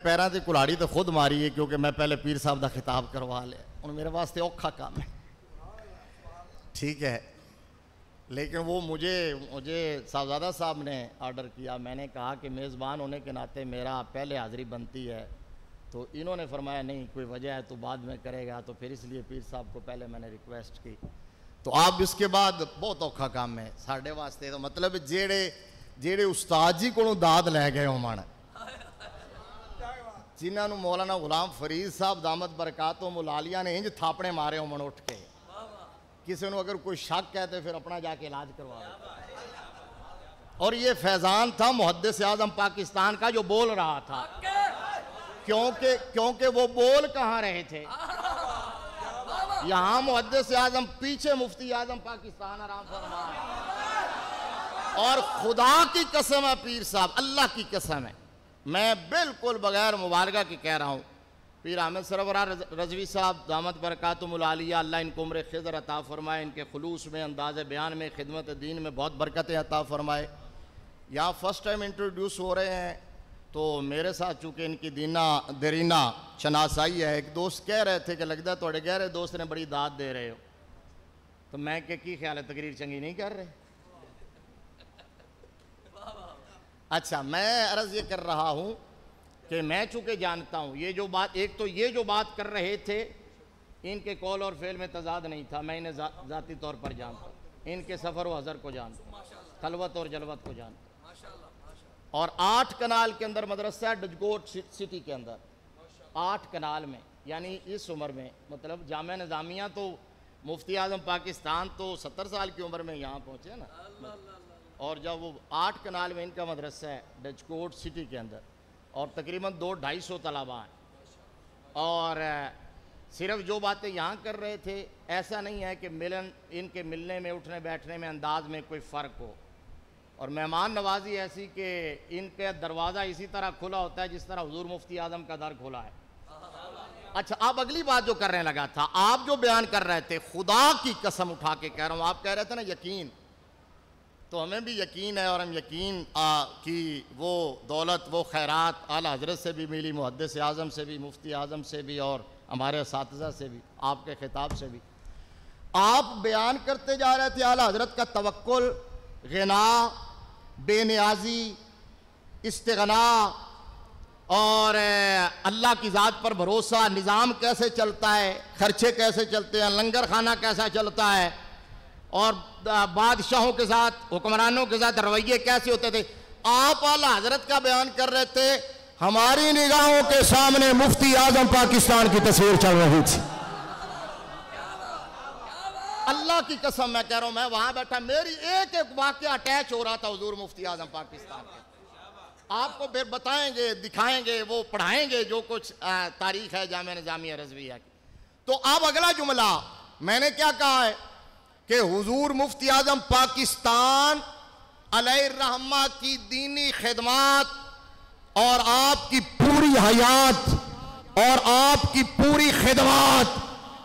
पैरों की कुल्हाड़ी तो खुद मारी है क्योंकि मैं पहले पीर साहब का खिताब करवा लिया, और मेरे वास्ते औखा काम है, ठीक है। लेकिन वो मुझे साहबजादा साहब ने ऑर्डर किया, मैंने कहा कि मेज़बान होने के नाते मेरा पहले हाज़िरी बनती है, तो इन्होंने फरमाया नहीं कोई वजह है तो बाद में करेगा, तो फिर इसलिए पीर साहब को पहले मैंने रिक्वेस्ट की। तो आप इसके बाद बहुत औखा काम है साढ़े वास्ते, तो मतलब जेड़े उस्ताद जी को दाद लै गए होमन, जिन्होंने मौलाना गुलाम फरीद साहब दामद बरकातो मुलालिया ने इंज थापड़े मारे होमन उठ के, किसी को अगर कोई शक है तो फिर अपना जाके इलाज करवा। और ये फैजान था मुहद्दिस आज़म पाकिस्तान का जो बोल रहा था, क्योंकि वो बोल कहाँ रहे थे, यहाँ मुहद्दिस आज़म, पीछे मुफ्ती आज़म पाकिस्तान आराम फरमाए। और खुदा की कसम है पीर साहब, अल्लाह की कसम है, मैं बिल्कुल बगैर मुबालगा की कह रहा हूँ, पीर अहमद सरवरार रज़वी साहब दामद बरकातुहुल आलिया, अल्लाह इनको उम्र खिज़र अता फरमाए, इनके खुलूस में, अंदाज़ बयान में, खिदमत दीन में बहुत बरकतें अता फरमाए। यहाँ फर्स्ट टाइम इंट्रोड्यूस हो रहे हैं, तो मेरे साथ चूँकि इनकी दरीना शनासाई है, एक दोस्त कह रहे थे कि लगता है थोड़े गहरे दोस्त ने बड़ी दाद दे रहे हो, तो मैं की ख्याल है तकरीर चंगी नहीं कर रहे। अच्छा, मैं अर्ज़ ये कर रहा हूँ कि मैं चूँकि जानता हूँ ये जो बात, एक तो ये जो बात कर रहे थे इनके कौल और फ़ेल में तज़ाद नहीं था, मैं इन्हें ज़ाती तौर पर जानता, इनके सफ़र व हज़र को जानता, खलवत और जलवत को जानता। और 8 कनाल के अंदर मदरसा है, डजकोट सिटी के अंदर 8 कनाल में, यानी इस उम्र में, मतलब जामिया निज़ामिया तो मुफ्ती आज़म पाकिस्तान तो 70 साल की उम्र में यहाँ पहुँचे ना, और जब वो 8 कनाल में इनका मदरसा है डजकोट सिटी के अंदर, और तकरीबन 200-250 तलबा हैं। और सिर्फ जो बातें यहाँ कर रहे थे, ऐसा नहीं है कि इनके मिलने में, उठने बैठने में, अंदाज में कोई फ़र्क हो, और मेहमान नवाजी ऐसी कि इनका दरवाज़ा इसी तरह खुला होता है जिस तरह हुजूर मुफ्ती आज़म का दर खुला है। अच्छा, अब अगली बात जो करने लगा था, आप जो बयान कर रहे थे, खुदा की कसम उठा के कह रहा हूँ, आप कह रहे थे ना यकीन, तो हमें भी यकीन है, और हम यकीन कि वो दौलत, वो खैरात आला हज़रत से भी मिली, मुहद्दिस आज़म से भी, मुफ्ती आज़म से भी, और हमारे असातिज़ा से भी, आपके खिताब से भी। आप बयान करते जा रहे थे आला हज़रत का तवक्कुल, ग़िना, बेनियाजी, इस्तिग़ना, और अल्लाह की ज़ात पर भरोसा, निज़ाम कैसे चलता है, खर्चे कैसे चलते हैं, लंगर खाना कैसा चलता है, और बादशाहों के साथ, हुक्मरानों के साथ रवैये कैसे होते थे। आप आला हज़रत का बयान कर रहे थे, हमारी निगाहों के सामने मुफ्ती आज़म पाकिस्तान की तस्वीर चल रही थी। अल्लाह की कसम मैं कह रहा हूं, मैं वहां बैठा, मेरी एक एक वाक़या अटैच हो रहा था हुजूर मुफ्ती आज़म पाकिस्तान के। आपको फिर बताएंगे, दिखाएंगे, वो पढ़ाएंगे जो कुछ तारीख है जामिया निज़ामिया रज़विया की। तो अब अगला जुमला मैंने क्या कहा है कि हुजूर मुफ्ती आज़म पाकिस्तान अलैहिर्रहमा की दीनी खिदमत और आपकी पूरी हयात और आपकी पूरी खिदमत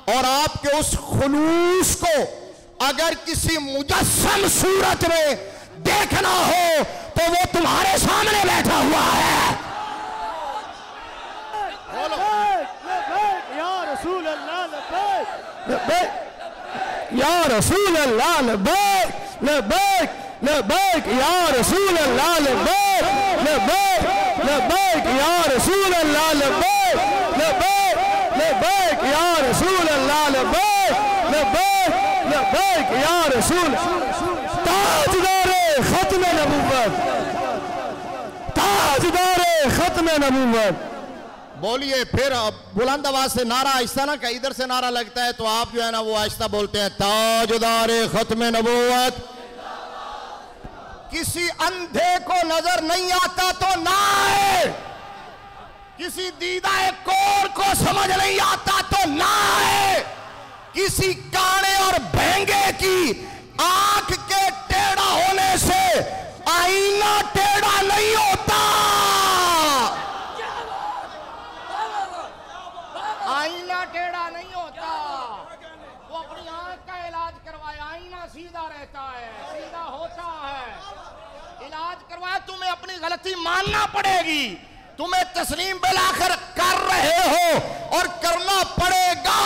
और आपके उस खुलूस को अगर किसी मुजस्सम सूरत में देखना हो तो वो तुम्हारे सामने बैठा हुआ है। या रसूल अल्लाह लब्बैक, या रसूल अल्लाह लब्बैक लब्बैक लब्बैक, या रसूल अल्लाह लब्बैक लब्बैक लब्बैक, या रसूल अल्लाह लब्बैक लब्बैक लब्बैक, या रसूल अल्लाह लब्बैक लब्बैक लब्बैक, या रसूल। ताजदारे खत्म नबूवत, ताजदारे खत्म नबूवत। बोलिए फिर बुलंद आवाज से नारा, आहिस्ता ना, कहीं इधर से नारा लगता है तो आप जो है ना वो आहिस्ता बोलते हैं, ताजदारे खत्म नबूवत। किसी अंधे को नजर नहीं आता तो ना आए, किसी दीदा कोर को समझ नहीं आता तो ना आए, किसी काने और भेंगे की आंख के टेढ़ा होने से आईना टेढ़ा नहीं होता। आईना टेढ़ा नहीं होता, वो अपनी आंख का इलाज करवाए, आईना सीधा रहता है, सीधा होता है। इलाज करवाए, तुम्हें अपनी गलती मानना पड़ेगी, तुम्हें तस्लीम बिलाखिर कर रहे हो और करना पड़ेगा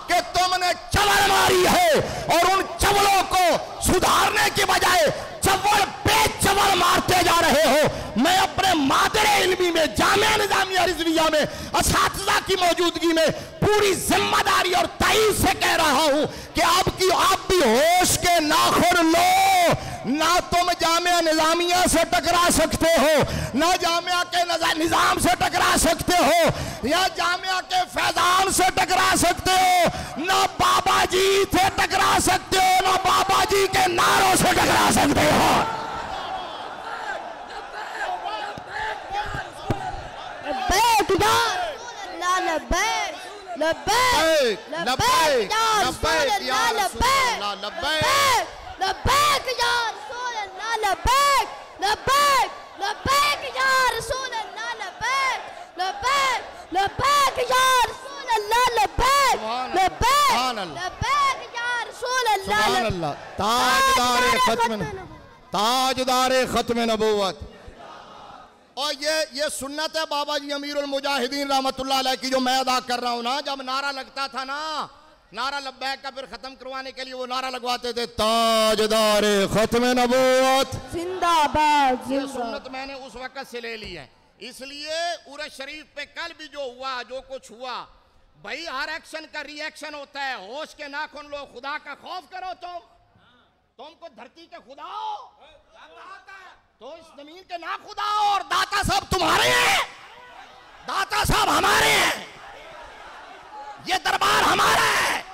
कि तुमने चवल मारी है और उन चवलों को सुधारने की बजाय चवल पे चवल मारते जा रहे हो। मैं अपने मादरे इल्मी में जामिया निजामिया रिजविया में असातिज़ा की मौजूदगी में पूरी जिम्मेदारी और ताईद से कह रहा हूं कि आप भी होश के नाखुन लो। ना तुम जामिया निजामिया से टकरा सकते हो, ना जामिया के निजाम से टकरा सकते हो, या जामिया के फैजान से टकरा सकते हो, ना बाबा जी से टकरा सकते हो, ना बाबा जी के नारों से टकरा सकते हो। लब्बैक या अल्लाह, लब्बैक लब्बैक लब्बैक या रसूल अल्लाह, लब्बैक लब्बैक या रसूल अल्लाह, लब्बैक लब्बैक लब्बैक या रसूल अल्लाह, लब्बैक लब्बैक लब्बैक या रसूल अल्लाह, लब्बैक लब्बैक लब्बैक या रसूल अल्लाह। सुभान अल्लाह। ताजदारे खत्म नबूवत। और ये सुन्नत है बाबा जी अमीरुल मुजाहिदीन रहमतुल्लाह अलैह की, जो मैं अदा कर रहा हूं ना। जब नारा लगता था ना, नारा लब्बैक का, फिर खत्म करवाने के लिए वो नारा लगवाते थे, ताजदारे खत्म नबूवत जिंदाबाद। ये सुन्नत मैंने उस वक्त से ले ली है। इसलिए उरस शरीफ पे कल भी जो हुआ, जो कुछ हुआ, भाई हर एक्शन का रिएक्शन होता है। होश के नाखुन लो, खुदा का खौफ करो। तुमको धरती के खुदा हो तो इस जमीन के ना खुदा हो, और दाता साहब तुम्हारे हैं, दाता साहब हमारे हैं, ये दरबार हमारा है,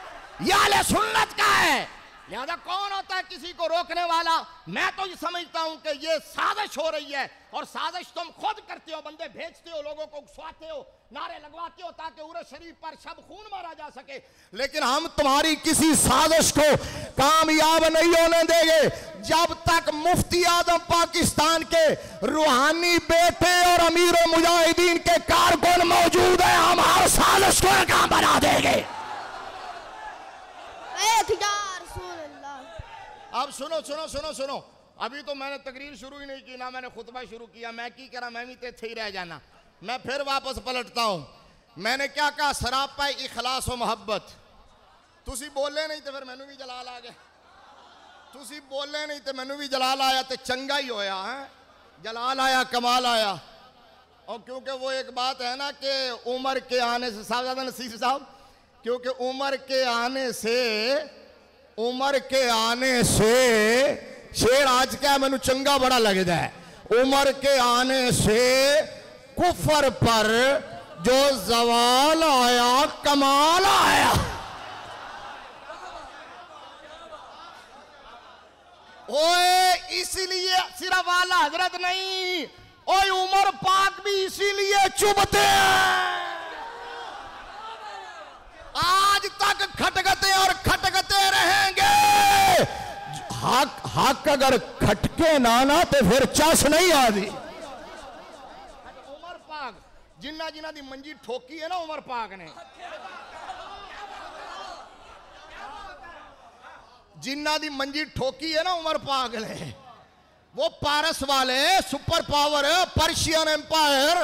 ये आले सुन्नत का है। लिहाजा कौन होता है किसी को रोकने वाला? मैं तो ये समझता हूं कि ये साजिश हो रही है, और साजिश तुम खुद करते हो, बंदे भेजते हो, लोगों को उकसाते हो, नारे लगवाते हो ताकि उरस शरीफ पर शब खून मारा जा सके। लेकिन हम तुम्हारी किसी साजिश को कामयाब नहीं होने देंगे जब तक मुफ्ती आजम पाकिस्तान के रूहानी बेटे और अमीर मुजाहिदीन के कारकुन मौजूद है। हम हर साजिश को नाकाम बना देंगे। अब सुनो सुनो सुनो सुनो, अभी तो मैंने तकरीर शुरू ही नहीं की, ना मैंने खुतबा शुरू किया। मैं की करा, मैं भी थे ही रह जाना। मैं फिर वापस पलटता हूं। मैंने क्या कहा? सरापा इखलास और मोहब्बत। तुसी बोले नहीं तो फिर मैनू भी जलाल आ गया, तुसी बोले नहीं तो मैनू भी जलाल आया, तो चंगा ही होया है, जलाल आया, कमाल आया। और क्योंकि वो एक बात है ना कि उम्र के आने से, साहबजादा नसीर साहब, क्योंकि उम्र के आने से शेर आज क्या मैनू चंगा बड़ा लगता है। उम्र के आने से कुफर पर जो जवाल आया, कमाल आया। ओए इसीलिए सिर्फ आला हजरत नहीं, ओए उमर पाक भी इसीलिए चुभते हैं। आज तक खटकते और खटकते रहेंगे। हक अगर खटके ना तो फिर चस नहीं आती। उमर पाक जिन्ना जिन्ना दी मंजी ठोकी है ना उमर पाक ने, जिन्ना दी मंजी ठोकी है ना उमर पाक ने, वो पारस वाले सुपर पावर, पर्शियन एम्पायर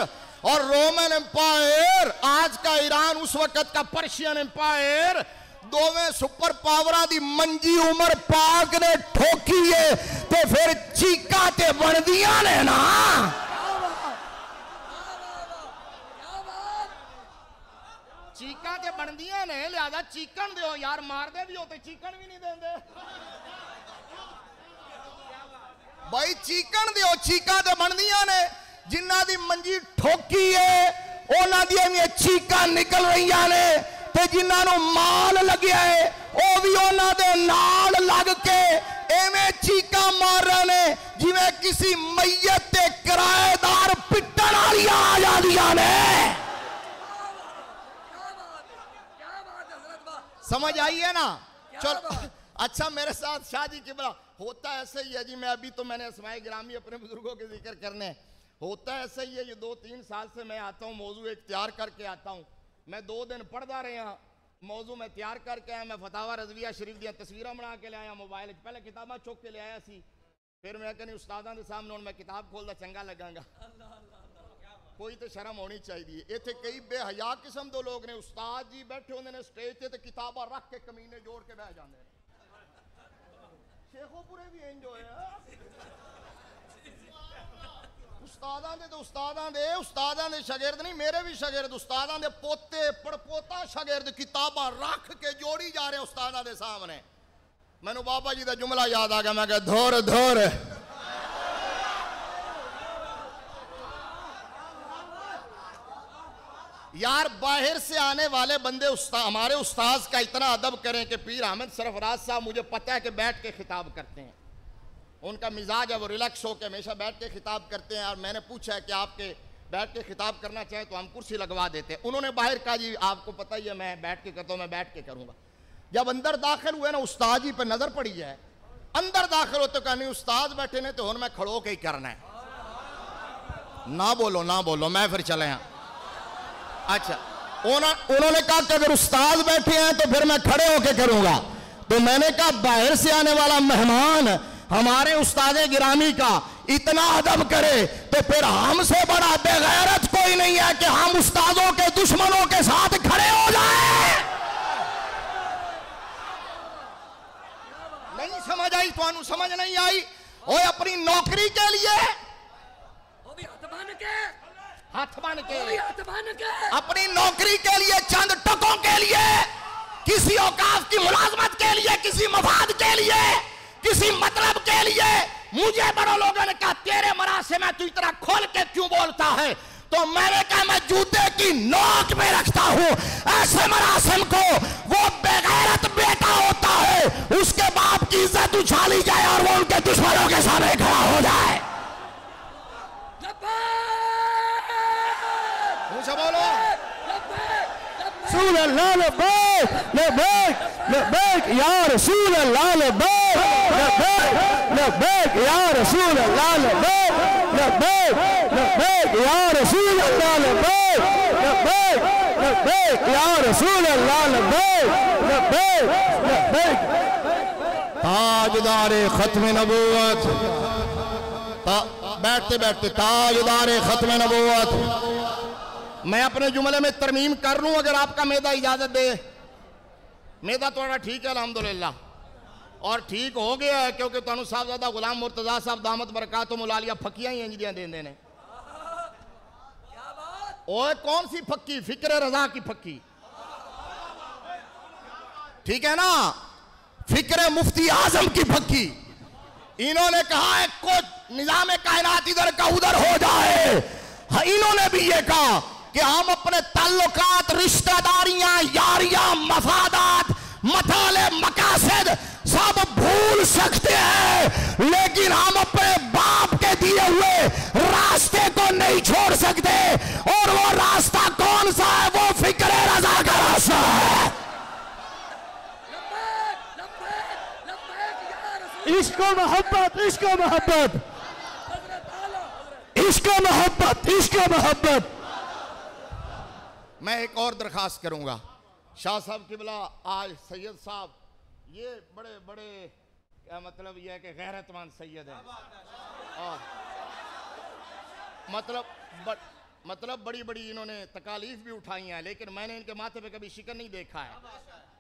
और रोमन एम्पायर, आज का ईरान, उस वक्त का पर्शियन एम्पायर, दोवें सुपर पावरा दी मंजी उमर पाक ने ठोकी है, तो फिर चीका ते बनदियां ने ना। चीका ते बनदियां ने, लिहाजा चीकन दो यार, मार दे भी हो तो चीकन भी नहीं देंदे भाई, चीकन दो, चीका ते बनदियां ने। जिन्ना दी मंजी ठोकी है उन्हां दी भी चीका निकल रही ने, ते जिन्हां नूं माल लग्या है वो भी उन्हां दे नाल लग के एवें चीका मार रहे ने जिवें किसी मैयत ते किराएदार पिटण वालियां आ जांदियां ने। समझ आई है ना? चलो अच्छा, मेरे साथ शादी किबला होता ऐसे ही है जी। मैं अभी तो मैंने अस्माए गिरामी अपने बुजुर्गों के जिक्र करने, होता ऐसा ही है। ये 2-3 साल से मैं आता हूँ, मौजू एक तैयार करके आता हूँ। मैं 2 दिन पढ़दा रहा, मौजू में तैयार करके आया। मैं फतावा रजविया शरीफ दियां तस्वीरां बना के ले आया मोबाइल, पहले किताबां चुक के ले आया सी, फिर मैं कहनी उस्तादां दे सामने हुण मैं किताब खोलदा चंगा लगांगा। कोई तो शर्म होनी चाहिए। इतने कई बेहया किस्म दो लोग ने, उस्ताद जी बैठे होंगे ने स्टेज ते किताबा रख के कमीने जोड़ के बह जाते हैं। शेखोपुरे भी इंज होया, उस्तादां दे तो उस्तादां दे शागिर्द नहीं, मेरे भी शागिर्द उस्तादां दे पोते पड़पोता शागिर्द किताबा रख के जोड़ी जा रहे उस्तादां दे सामने। मैनू बाबा जी का जुमला याद आ गया, मैं कहा धोर धोर यार, बाहर से आने वाले बंदे हमारे उस्ताद का इतना अदब करें कि पीर अहमद सरफराज साहब मुझे पता है कि बैठ के खिताब करते हैं, उनका मिजाज है वो रिलैक्स होकर हमेशा बैठ के खिताब करते हैं। और मैंने पूछा है कि आपके बैठ के खिताब करना चाहे तो हम कुर्सी लगवा देते हैं। उन्होंने बाहर कहा जी आपको पता ही है मैं बैठ के करता हूँ, मैं बैठ के करूँगा। जब अंदर दाखिल हुए ना, उस्ताद जी पर नजर पड़ी है, अंदर दाखिल होते कहा नहीं उस्ताद बैठे ने तो मैं खड़ो के ही करना है। ना बोलो मैं फिर चले यहाँ। अच्छा, उन्होंने कहा कि अगर उस्ताद बैठे हैं तो फिर मैं खड़े होके करूंगा। तो मैंने कहा बाहर से आने वाला मेहमान हमारे उस्ताद गिरामी का इतना अदब करे तो फिर हमसे बड़ा बेगैरत कोई नहीं है कि हम उस्तादों के दुश्मनों के साथ खड़े हो जाए। नहीं समझ आई, तो समझ नहीं आई। और अपनी नौकरी के लिए हाथ बन के अपनी नौकरी के लिए, चंद टकों के लिए, किसी औकाफ की मुलाजमत के लिए, किसी मफाद के लिए, किसी मतलब के लिए, मुझे बड़े लोगों ने कहा तेरे मरासिम में तू इतना खोल के क्यों बोलता है? तो मैंने कहा मैं जूते की नोक में रखता हूं। ऐसे मरासिम को वो बेगैरत बेटा होता है, उसके बाप की इज्जत उछाली जाए और वो उनके दुश्मनों के सामने खड़ा हो जाए। बोलो रसूल अल्लाह लब्बैक लब्बैक लब्बैक या रसूल अल्लाह लब्बैक लब्बैक लब्बैक या रसूल अल्लाह लब्बैक लब्बैक लब्बैक या रसूल अल्लाह लब्बैक लब्बैक लब्बैक या रसूल अल्लाह लब्बैक लब्बैक लब्बैक। ताजदारे खत्म नबूवत, बैठते बैठते ताजदारे खत्म नबूवत। मैं अपने जुमले में तरमीम कर लूं अगर आपका मेदा इजाजत दे। मेदा थोड़ा ठीक है अल्हम्दुलिल्लाह, और ठीक हो गया है क्योंकि तुहानू साहबजादा गुलाम मुर्तजा साहब दामत बरकातुहुम मुलालिया फकियां ही इंजदियां देंदे ने। ओए कौन सी फक्की? फिक्र रजा की फक्की, ठीक है ना, फिक्र मुफ्ती आजम की फक्की। इन्होंने कहा है कुछ निजाम कायनात इधर का उधर हो जाए। हाँ, इन्होंने भी ये कहा कि हम अपने ताल्लुकात, रिश्तेदारियां, यारियां, मफादात, मताले, मकासद सब भूल सकते हैं, लेकिन हम अपने बाप के दिए हुए रास्ते को नहीं छोड़ सकते। और वो रास्ता कौन सा है? वो फिक्र रजा का रास्ता है। इश्क मोहब्बत, इश्क मोहब्बत, इश्क मोहब्बत, इश्क मोहब्बत। मैं एक और दरखास्त करूंगा, शाह साहब किबला, आज सैयद साहब ये बड़े बड़े क्या मतलब यह है कि गैरतमंद सैयद हैं, और मतलब बड़ी बड़ी इन्होंने तकालीफ भी उठाई हैं, लेकिन मैंने इनके माथे पे कभी शिकन नहीं देखा है।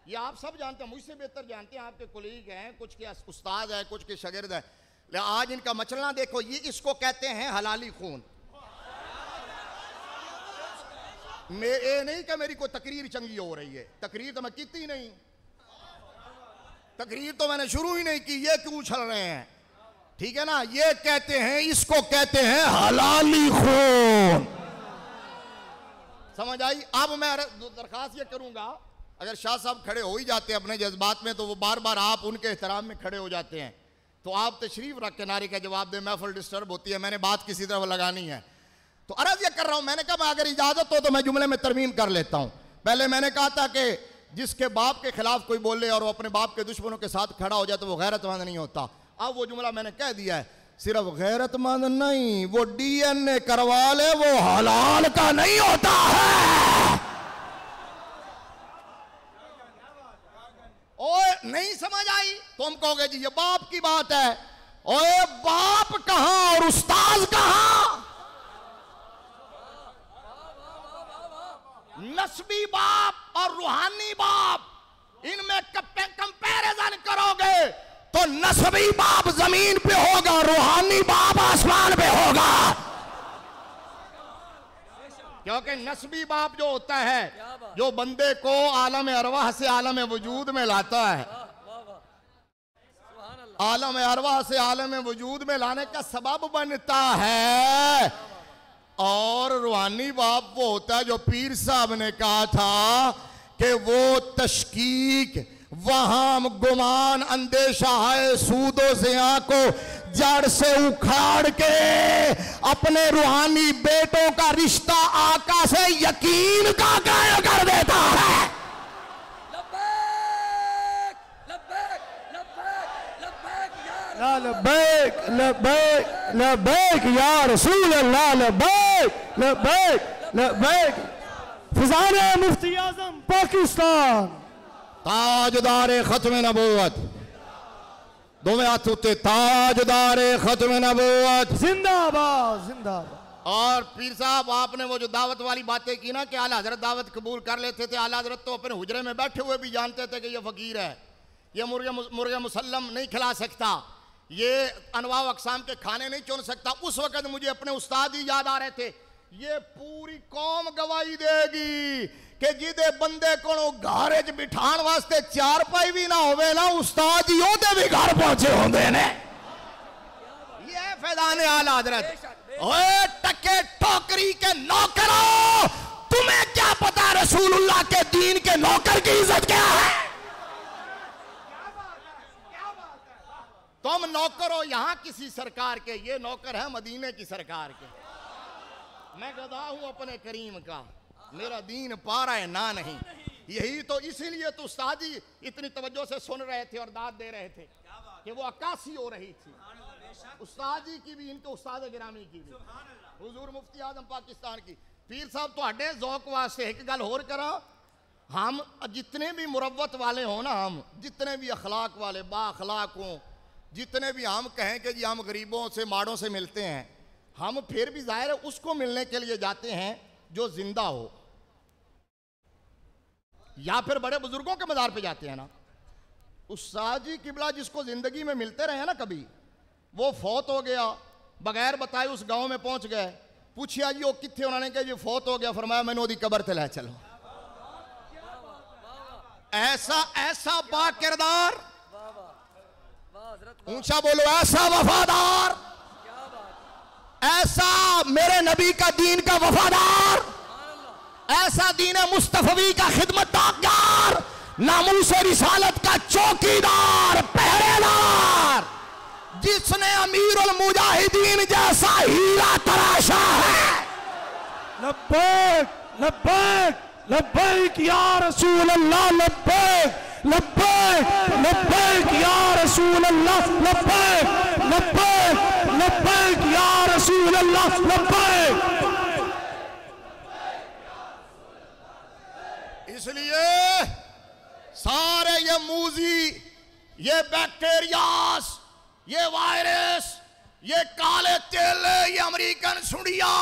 ये आप सब जानते हैं, मुझसे बेहतर जानते हैं, आपके कोलीग हैं, कुछ के उस्ताद हैं, कुछ के शागिर्द हैं। आज इनका मचलना देखो, ये इसको कहते हैं हलाली खून। ये नहीं कि मेरी कोई तकरीर चंगी हो रही है, तकरीर तो मैं की नहीं, तकरीर तो मैंने शुरू ही नहीं की, ये क्यों उछल रहे हैं? ठीक है ना, ये कहते हैं, इसको कहते हैं हलाली खून। समझ आई? अब मैं दरखास्त ये करूंगा, अगर शाह साहब खड़े हो ही जाते हैं अपने जज्बात में, तो वो बार बार आप उनके एहतराम में खड़े हो जाते हैं, तो आप तशरीफ रख के नारे का जवाब दे, महफिल डिस्टर्ब होती है, मैंने बात किसी तरफ लगानी है। तो अर्ज ये कर रहा हूं, मैंने कहा अगर इजाजत हो तो मैं जुमले में तरमीम कर लेता हूं। पहले मैंने कहा था कि जिसके बाप के खिलाफ कोई बोले और वो अपने बाप के दुश्मनों के साथ खड़ा हो जाए तो वो गैरतमंद नहीं होता। अब वो जुमला मैंने कह दिया है, सिर्फ गैरतमंद नहीं, वो DNA करवा ले, वो हलाल का नहीं होता है। ओए नहीं समझ आई? तुम कहोगे जी ये बाप की बात है। ओए बाप कहां और उस्ताद कहां? नस्बी बाप और रूहानी बाप, इनमें कंपैरिजन करोगे तो नस्बी बाप जमीन पे होगा, रूहानी बाप आसमान पे होगा। क्योंकि नस्बी बाप जो होता है, जो बंदे को आलम अरवाह से आलम वजूद में लाता है, आलम अरवाह से आलम वजूद में लाने का सबब बनता है। और रूहानी बाप वो होता है जो पीर साहब ने कहा था कि वो तशकीक, वहाम, गुमान, अंदेशा है, सूदो ज़िया को जड़ से उखाड़ के अपने रूहानी बेटों का रिश्ता आका से यकीन का कायम कर देता है। लब्बैक लब्बैक लब्बैक या रसूल अल्लाह, लब्बैक लब्बैक लब्बैक। फैज़ान मुफ्ती आज़म पाकिस्तान, ताजदारे खत्म नबूवत, दोवें हाथ उठे, ताजदारे खत्म नबूवत जिंदाबाद जिंदाबाद। और पीर साहब, आपने वो जो दावत वाली बातें की ना कि आला हजरत दावत कबूल कर लेते थे, आला हजरत तो अपने हुजरे में बैठे हुए भी जानते थे कि ये फकीर है, ये मुर्गे मुसल्लम नहीं खिला सकता, ये अनवा अकसाम के खाने नहीं चुन सकता। उस वक़्त मुझे अपने उस्ताद ही याद आ रहे थे। ये पूरी कौम गवाही देगी कि जिदे बंदे को घर च बिठाण वास्ते चार पाई भी ना होवे ना, उस्ताद जी ओदे भी घर पहुंचे होंदे ने। ये फैज़ान आला हजरत। ओए टके टोकरी के नौकरों, तुम्हें क्या पता रसूलुल्लाह के दीन के नौकर की इज्जत क्या है? तुम नौकर हो यहाँ किसी सरकार के, ये नौकर है मदीने की सरकार के। मैं गदा हूं अपने करीम का, मेरा दीन पा रहा है ना नहीं। यही तो, इसीलिए तो उस्ताद जी इतनी तवज्जो से सुन रहे थे और दाद दे रहे थे कि वो अक्कासी हो रही थी, उस्ताद जी की भी, इनके उस्ताद गिरामी की भी, हुजूर मुफ्ती आज़म पाकिस्तान की। पीर साहब तुहाडे ज़ौक वास्ते एक गल होर करा, हम जितने भी मुरव्वत वाले हो ना, हम जितने भी अखलाक वाले बाअखलाक हों, जितने भी हम कहें कि जी हम गरीबों से माड़ों से मिलते हैं, हम फिर भी जाहिर है उसको मिलने के लिए जाते हैं जो जिंदा हो, या फिर बड़े बुजुर्गों के मज़ार पे जाते हैं ना। उस्ताद जी किबला जिसको जिंदगी में मिलते रहे ना, कभी वो फौत हो गया, बगैर बताए उस गांव में पहुंच गए, पूछिया जी वो कितने, उन्होंने कहा जी फौत हो गया, फरमाया मैंने ओदी कबर ते लै चलो। ऐसा ऐसा बा किरदार, ऊंचा बोलो, ऐसा वफादार, ऐसा मेरे नबी का दीन का वफादार, ऐसा दीन मुस्तफवी का खिदमतगार, नामूस रिसालत का चौकीदार, पहरेदार, जिसने अमीरुल मुजाहिदीन जैसा हीरा तराशा है। लब्बैक लब्बैक लब्बैक या रसूल अल्लाह, लब्बैक लब्बैक लब्बैक या रसूल अल्लाह, लब्बैक लब्बैक लब्बैक या रसूल अल्लाह, लब्बैक। इसलिए सारे ये मूजी, ये बैक्टीरियास, ये वायरस, ये काले तेल, ये अमेरिकन सुंडिया,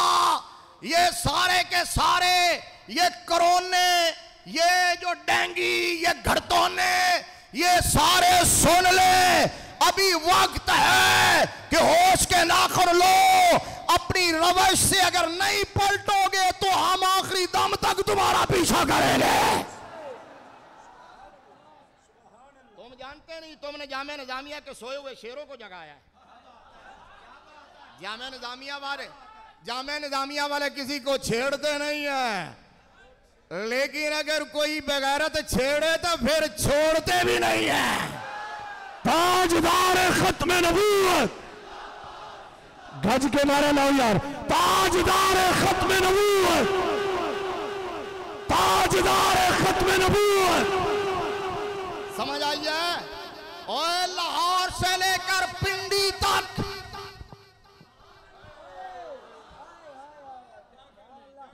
ये सारे के सारे, ये कोरोने, ये जो डेंगी, ये घड़तोने, ये सारे सुन ले, अभी वक्त है कि होश के नाखुन लो। अपनी रवश से अगर नहीं पलटोगे तो हम आखिरी दम तक तुम्हारा पीछा करेंगे। तुम जानते नहीं, तुमने जामे निजामिया के सोए हुए शेरों को जगाया है। जामे निजामिया वाले किसी को छेड़ते नहीं है, लेकिन अगर कोई बेगैरत छेड़े तो फिर छोड़ते भी नहीं है। ताजदार खत्म नबूवत, गज के नारे लाओ यार, ताजदार खत्म नबूवत, ताजदार खत्म नबूवत। समझ आइए? और लाहौर से लेकर पिंडी तक,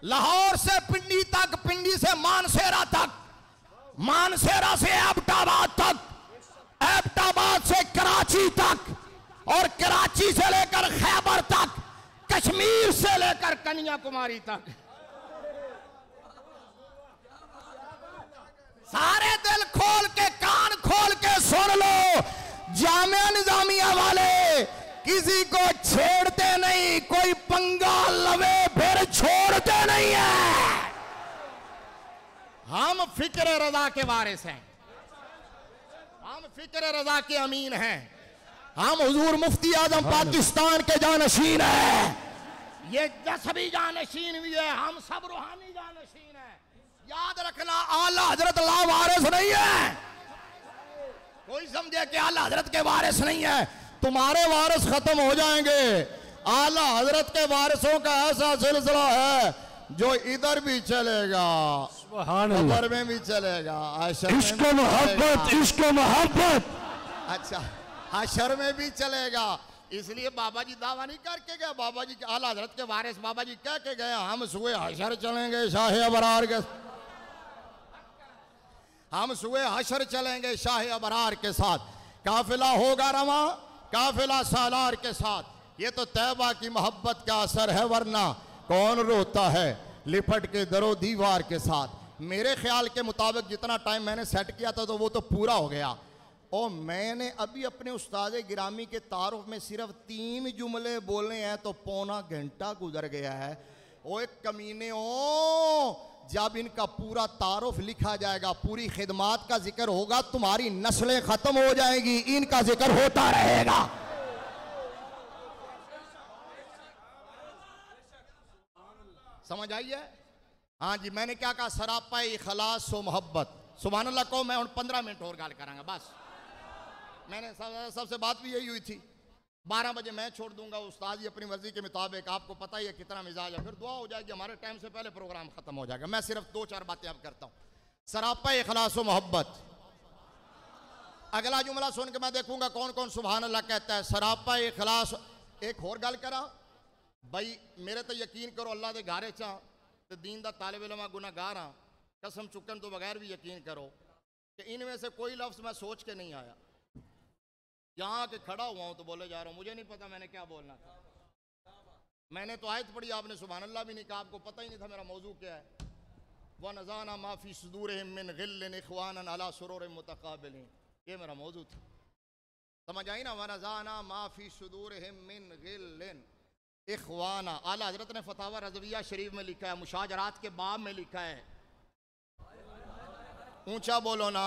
लाहौर से पिंडी तक, पिंडी से मानसेरा तक, मानसेरा से एबटाबाद तक, एबटाबाद से कराची तक, और कराची से लेकर खैबर तक, कश्मीर से लेकर कन्याकुमारी तक, जामिया निजामिया वाले किसी को छेड़ते नहीं, कोई पंगा लवे फिर छोड़ते नहीं है। हम फिक्र रजा के वारिस हैं, हम फिक्र रजा के अमीन हैं, हम हुजूर मुफ्ती आजम पाकिस्तान के जानशीन हैं। ये जसबी जानशीन भी है, हम सब रूहानी जानशीन हैं। याद रखना, आला हजरत ला वारिस नहीं है। कोई समझे कि आला हजरत के वारिस नहीं है, तुम्हारे वारिस खत्म हो जाएंगे। आला हजरत के वारिसों का ऐसा सिलसिला है जो इधर भी चलेगा, कब्र में भी चलेगा, इश्क मोहब्बत, इश्क मोहब्बत। अच्छा, हशर में भी चलेगा। इसलिए बाबा जी दावा नहीं करके गए, बाबा जी के आला हजरत के वारिस बाबा जी कह के गए हम सुए हशर चलेंगे शाह अबरार के, हम सुए हशर चलेंगे शाह अबरार के साथ। काफिला होगा रवा, काफिला सालार के साथ। ये तो तैबा की मोहब्बत का असर है, वरना कौन रोता है लिपट के दरो दीवार के साथ। मेरे ख्याल के मुताबिक जितना टाइम मैंने सेट किया था तो वो तो पूरा हो गया। और मैंने अभी अपने उस्ताद गिरामी के तारुफ में सिर्फ 3 जुमले बोले हैं तो पौना घंटा गुजर गया है। ओ एक कमीने ओ, जब इनका पूरा तारुफ लिखा जाएगा, पूरी खिदमात का जिक्र होगा, तुम्हारी नस्लें खत्म हो जाएगी, इनका जिक्र होता रहेगा। समझ आई है? हाँ जी, मैंने क्या कहा? सरापा इखलास व मोहब्बत। सुभान अल्लाह को मैं 15 मिनट और गाल करांगा बस। मैंने सबसे बात भी यही हुई थी, 12 बजे मैं छोड़ दूंगा, उस्ताद जी अपनी मर्जी के मुताबिक, आपको पता ही है कितना मिजाज है, फिर दुआ हो जाएगी, हमारे टाइम से पहले प्रोग्राम खत्म हो जाएगा। मैं सिर्फ 2-4 बातें अब करता हूँ। सरापा इखलास व मोहब्बत, अगला जुमला सुन के मैं देखूंगा कौन कौन सुभान अल्लाह कहता है। सरापा इखलास। एक और गल करा भाई, मेरे तो यकीन करो अल्लाह के घारे चा तो दीन दा तालिब इल्म गुनाहगार हाँ, कसम चुकन तो बगैर भी यकीन करो कि इनमें से कोई लफ्ज़ मैं सोच के नहीं आया, यहाँ के खड़ा हुआ हूँ तो बोले जा रहा हूँ, मुझे नहीं पता मैंने क्या बोलना था। मैंने तो आयत पढ़ी, आपने सुभान अल्लाह भी नहीं कहा, आपको पता ही नहीं था मेरा मौजू क्या है। व नज़ाना माफ़ी सुदूरिहिम मिन गिल्लिन इख्वानन अला सुरूरिन मुतक़ाबिलीन, ये मेरा मौजू था। समझ आई ना? व नज़ाना माफ़ी सुदूरिहिम मिन गिल्लिन इख्वाना। आला हजरत ने फतावा रज़विया शरीफ में लिखा है, मुशाजरात के बाब में लिखा है, ऊंचा बोलो ना।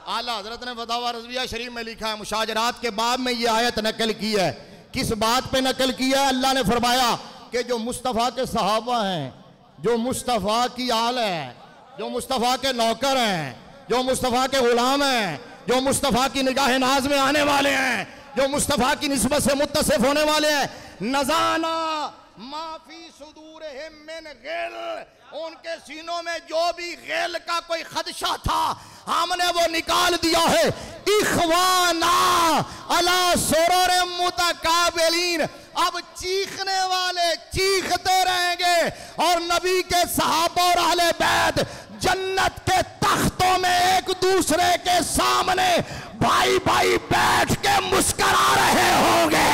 आला हजरत ने फतावा रज़विया शरीफ में लिखा है, मुशाजरात के बाब में ये आयत नकल की है। किस बात पे नकल किया है? अल्लाह ने फरमाया कि जो मुस्तफ़ा के सहाबा हैं, जो मुस्तफ़ा की आल है, जो मुस्तफ़ा के नौकर हैं, जो मुस्तफ़ा के गुलाम हैं, जो मुस्तफ़ा की निगाह नाज में आने वाले हैं, जो मुस्तफ़ा की निस्बत से मुत्तसिफ होने वाले हैं, नज़ाना माफी सुदूरिहिम मिन गिल, उनके सीनों में जो भी गिल का कोई खदशा था हमने वो निकाल दिया है। इख्वाना अला सुरूर मुतकाबिलीन, अब चीखने वाले चीखते रहेंगे और नबी के सहाबा और अहले बैत जन्नत के तख्तों में एक दूसरे के सामने भाई भाई बैठ के मुस्कुरा रहे होंगे।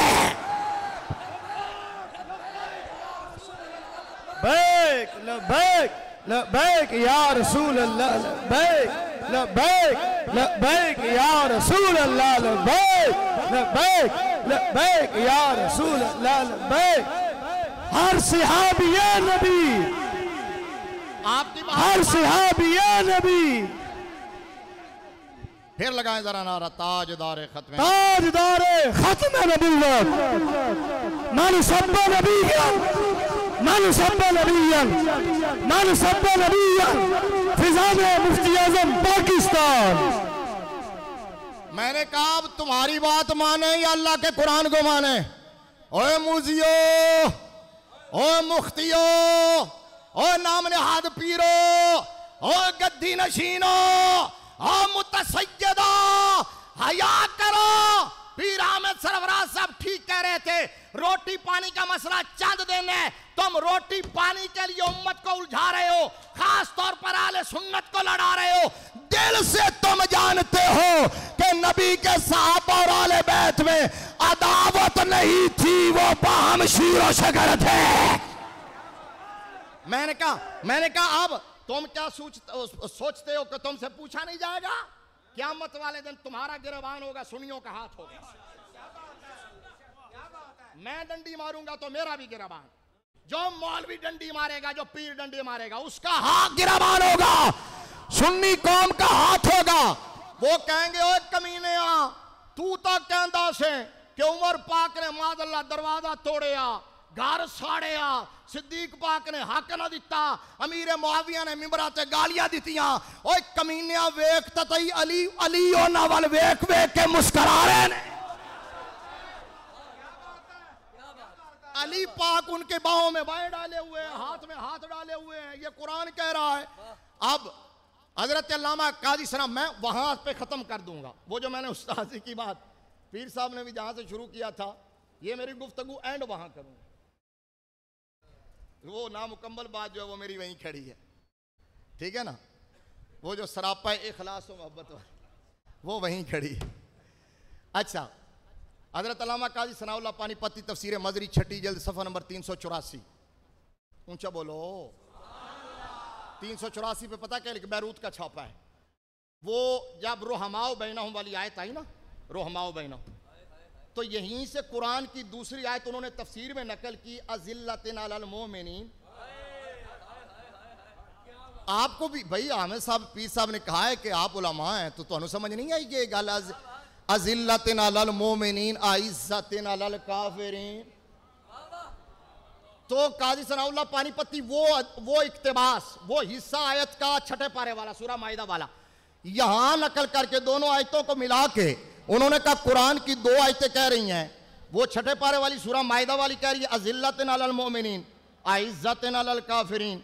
लब्बैक लब्बैक लब्बैक या रसूल अल्लाह, लब्बैक लब्बैक लब्बैक या रसूल अल्लाह, लब्बैक लब्बैक लब्बैक या रसूल अल्लाह, लब्बैक। हर सहाबी या नबी, आपकी हर सहाबी या नबी। फिर लगाएं जरा नारा, ताजदारे खत्म, ताजदारे खत्म नबुव्वत, मन सब्बा नबिय्यन, मन सब्बा नबिय्यन, मन सब्बा नबिय्यन, फिजाने मुफ्ती आजम पाकिस्तान। मैंने कहा अब तुम्हारी बात माने या अल्लाह के कुरान को माने? ओए मुजियो, ओ मुफ्तियो, ओ नाम नहाद पीरो, ओ गद्दी नशीनो, ओ मुतसय्यदो, हया करो। पीर अहमद सरफराज साहब ठीक कह रहे थे, रोटी पानी का मसला चंद दिन है, तुम रोटी पानी के लिए उम्मत को उलझा रहे हो, खास तौर पर आले सुन्नत को लड़ा रहे हो। दिल से तुम जानते हो कि नबी के सहाबा और आले बैत में अदावत नहीं थी, वो बाहम शीरो शगर थे। मैंने कहा अब तुम क्या सोचते हो कि तुमसे पूछा नहीं जाएगा? क़यामत वाले दिन तुम्हारा गिरबान होगा, सुन्नियों का हाथ होगा। मैं डंडी मारूंगा तो मेरा भी गिरबान, जो मौलवी डंडी मारेगा, जो पीर डंडी मारेगा, उसका हाथ गिरबान होगा, सुन्नी कौम का हाथ होगा। वो कहेंगे ओए कमीने तू तो कहंदा से कि उमर पाक ने मादल्ला दरवाजा तोड़िया, घर साड़िया, सिद्दीक पाक ने हक ना दिता, अमीर मुआविया ने मिंबरा ते गालियां दितियां। ओए कमीनिया वेख तई अली अली ओना वाल वेख वेख के मुस्कुरा रहे ने। अली पाक उनके बाहों में बाएं डाले हुए हैं, हाथ में हाथ डाले हुए हैं, ये कुरान कह रहा है। अब हजरत अल्लामा काजी सलाम, मैं वहां पे खत्म कर दूंगा वो जो मैंने उस्तादी की बात पीर साहब ने भी जहां से शुरू किया था, ये मेरी गुफ्तगू एंड वहां करूंगा। वो नामुकम्मल बात जो है वो मेरी वहीं खड़ी है, ठीक है ना। वो जो सरापा इखलास और मोहब्बत वाली वो वहीं खड़ी है। अच्छा, हजरत अल्लामा काजी सनाउल्लाह पानीपती तफसीर मजरी छठी जल्द सफ़ा नंबर 384, ऊंचा बोलो 384 पे पता क्या लिखा, बैरूत का छापा है। वो जब रोहमाओ बैनहुम वाली आयत आई ना, रोहमाओ बैनहुम, तो यहीं से कुरान की दूसरी आयत उन्होंने तफसीर में नकल की, अज़िल्लतिन अलल मोमिनीन। आपको भी भाई आमिर साहब पीर साहब ने कहा है कि आप उलमा हैं, तो तुहानू समझ नहीं आई ये गल, अज़िल्लतिन अलल मोमिनीन आइज़्ज़तिन अलल काफिरीन। तो काजी सनाउल्लाह पानीपती वो इक्तिबास, वो हिस्सा आयत का छठे पारे वाला सूरा माइदा वाला, यहां नकल करके दोनों आयतों को मिला के उन्होंने कहा कुरान की दो आयतें कह रही हैं। वो छठे पारे वाली सूरा माइदा वाली कह रही है अज़िल्लतिन अलल मोमिनीन आइज़्ज़तिन अलल काफिरीन,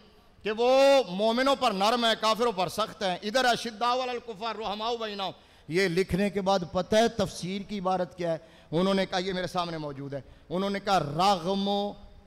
कि वो मोमिनों पर नरम है, काफिरों पर सख्त है। इधर अशिद्दाउ अलल कुफ़ार रुहमाउ बैनहुम। ये लिखने के बाद पता है तफसीर की इबारत क्या है? उन्होंने कहा, ये मेरे सामने मौजूद है, उन्होंने कहा रागमो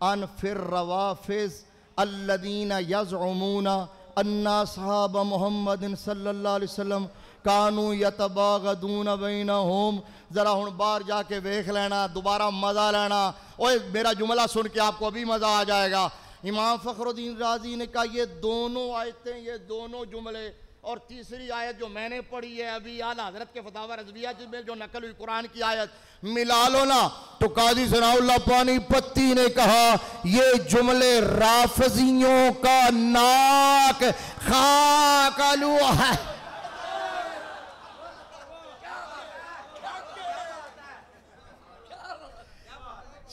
अन फिर रवाफिज अल्लदीना यज़उमूना अन्ना सहाबा मुहम्मदिन सल्लल्लाहु अलैहि वसल्लम कानू यतबागदून बैनहुम। जरा हुण बाहर जाके देख लेना, दोबारा मजा लेना। ओए मेरा जुमला सुन के आपको अभी मजा आ जाएगा। इमाम फखरुद्दीन राजी ने कहा ये दोनों आयतें, ये दोनों जुमले और तीसरी आयत जो मैंने पढ़ी है अभी आला हजरत के फतावा रज़विया जिसमें जो नकल हुई कुरान की आयत, मिला लो ना तो काजी सनाउल्लाह पानीपती ने कहा ये जुमले राफजियों का नाक खाकलू है।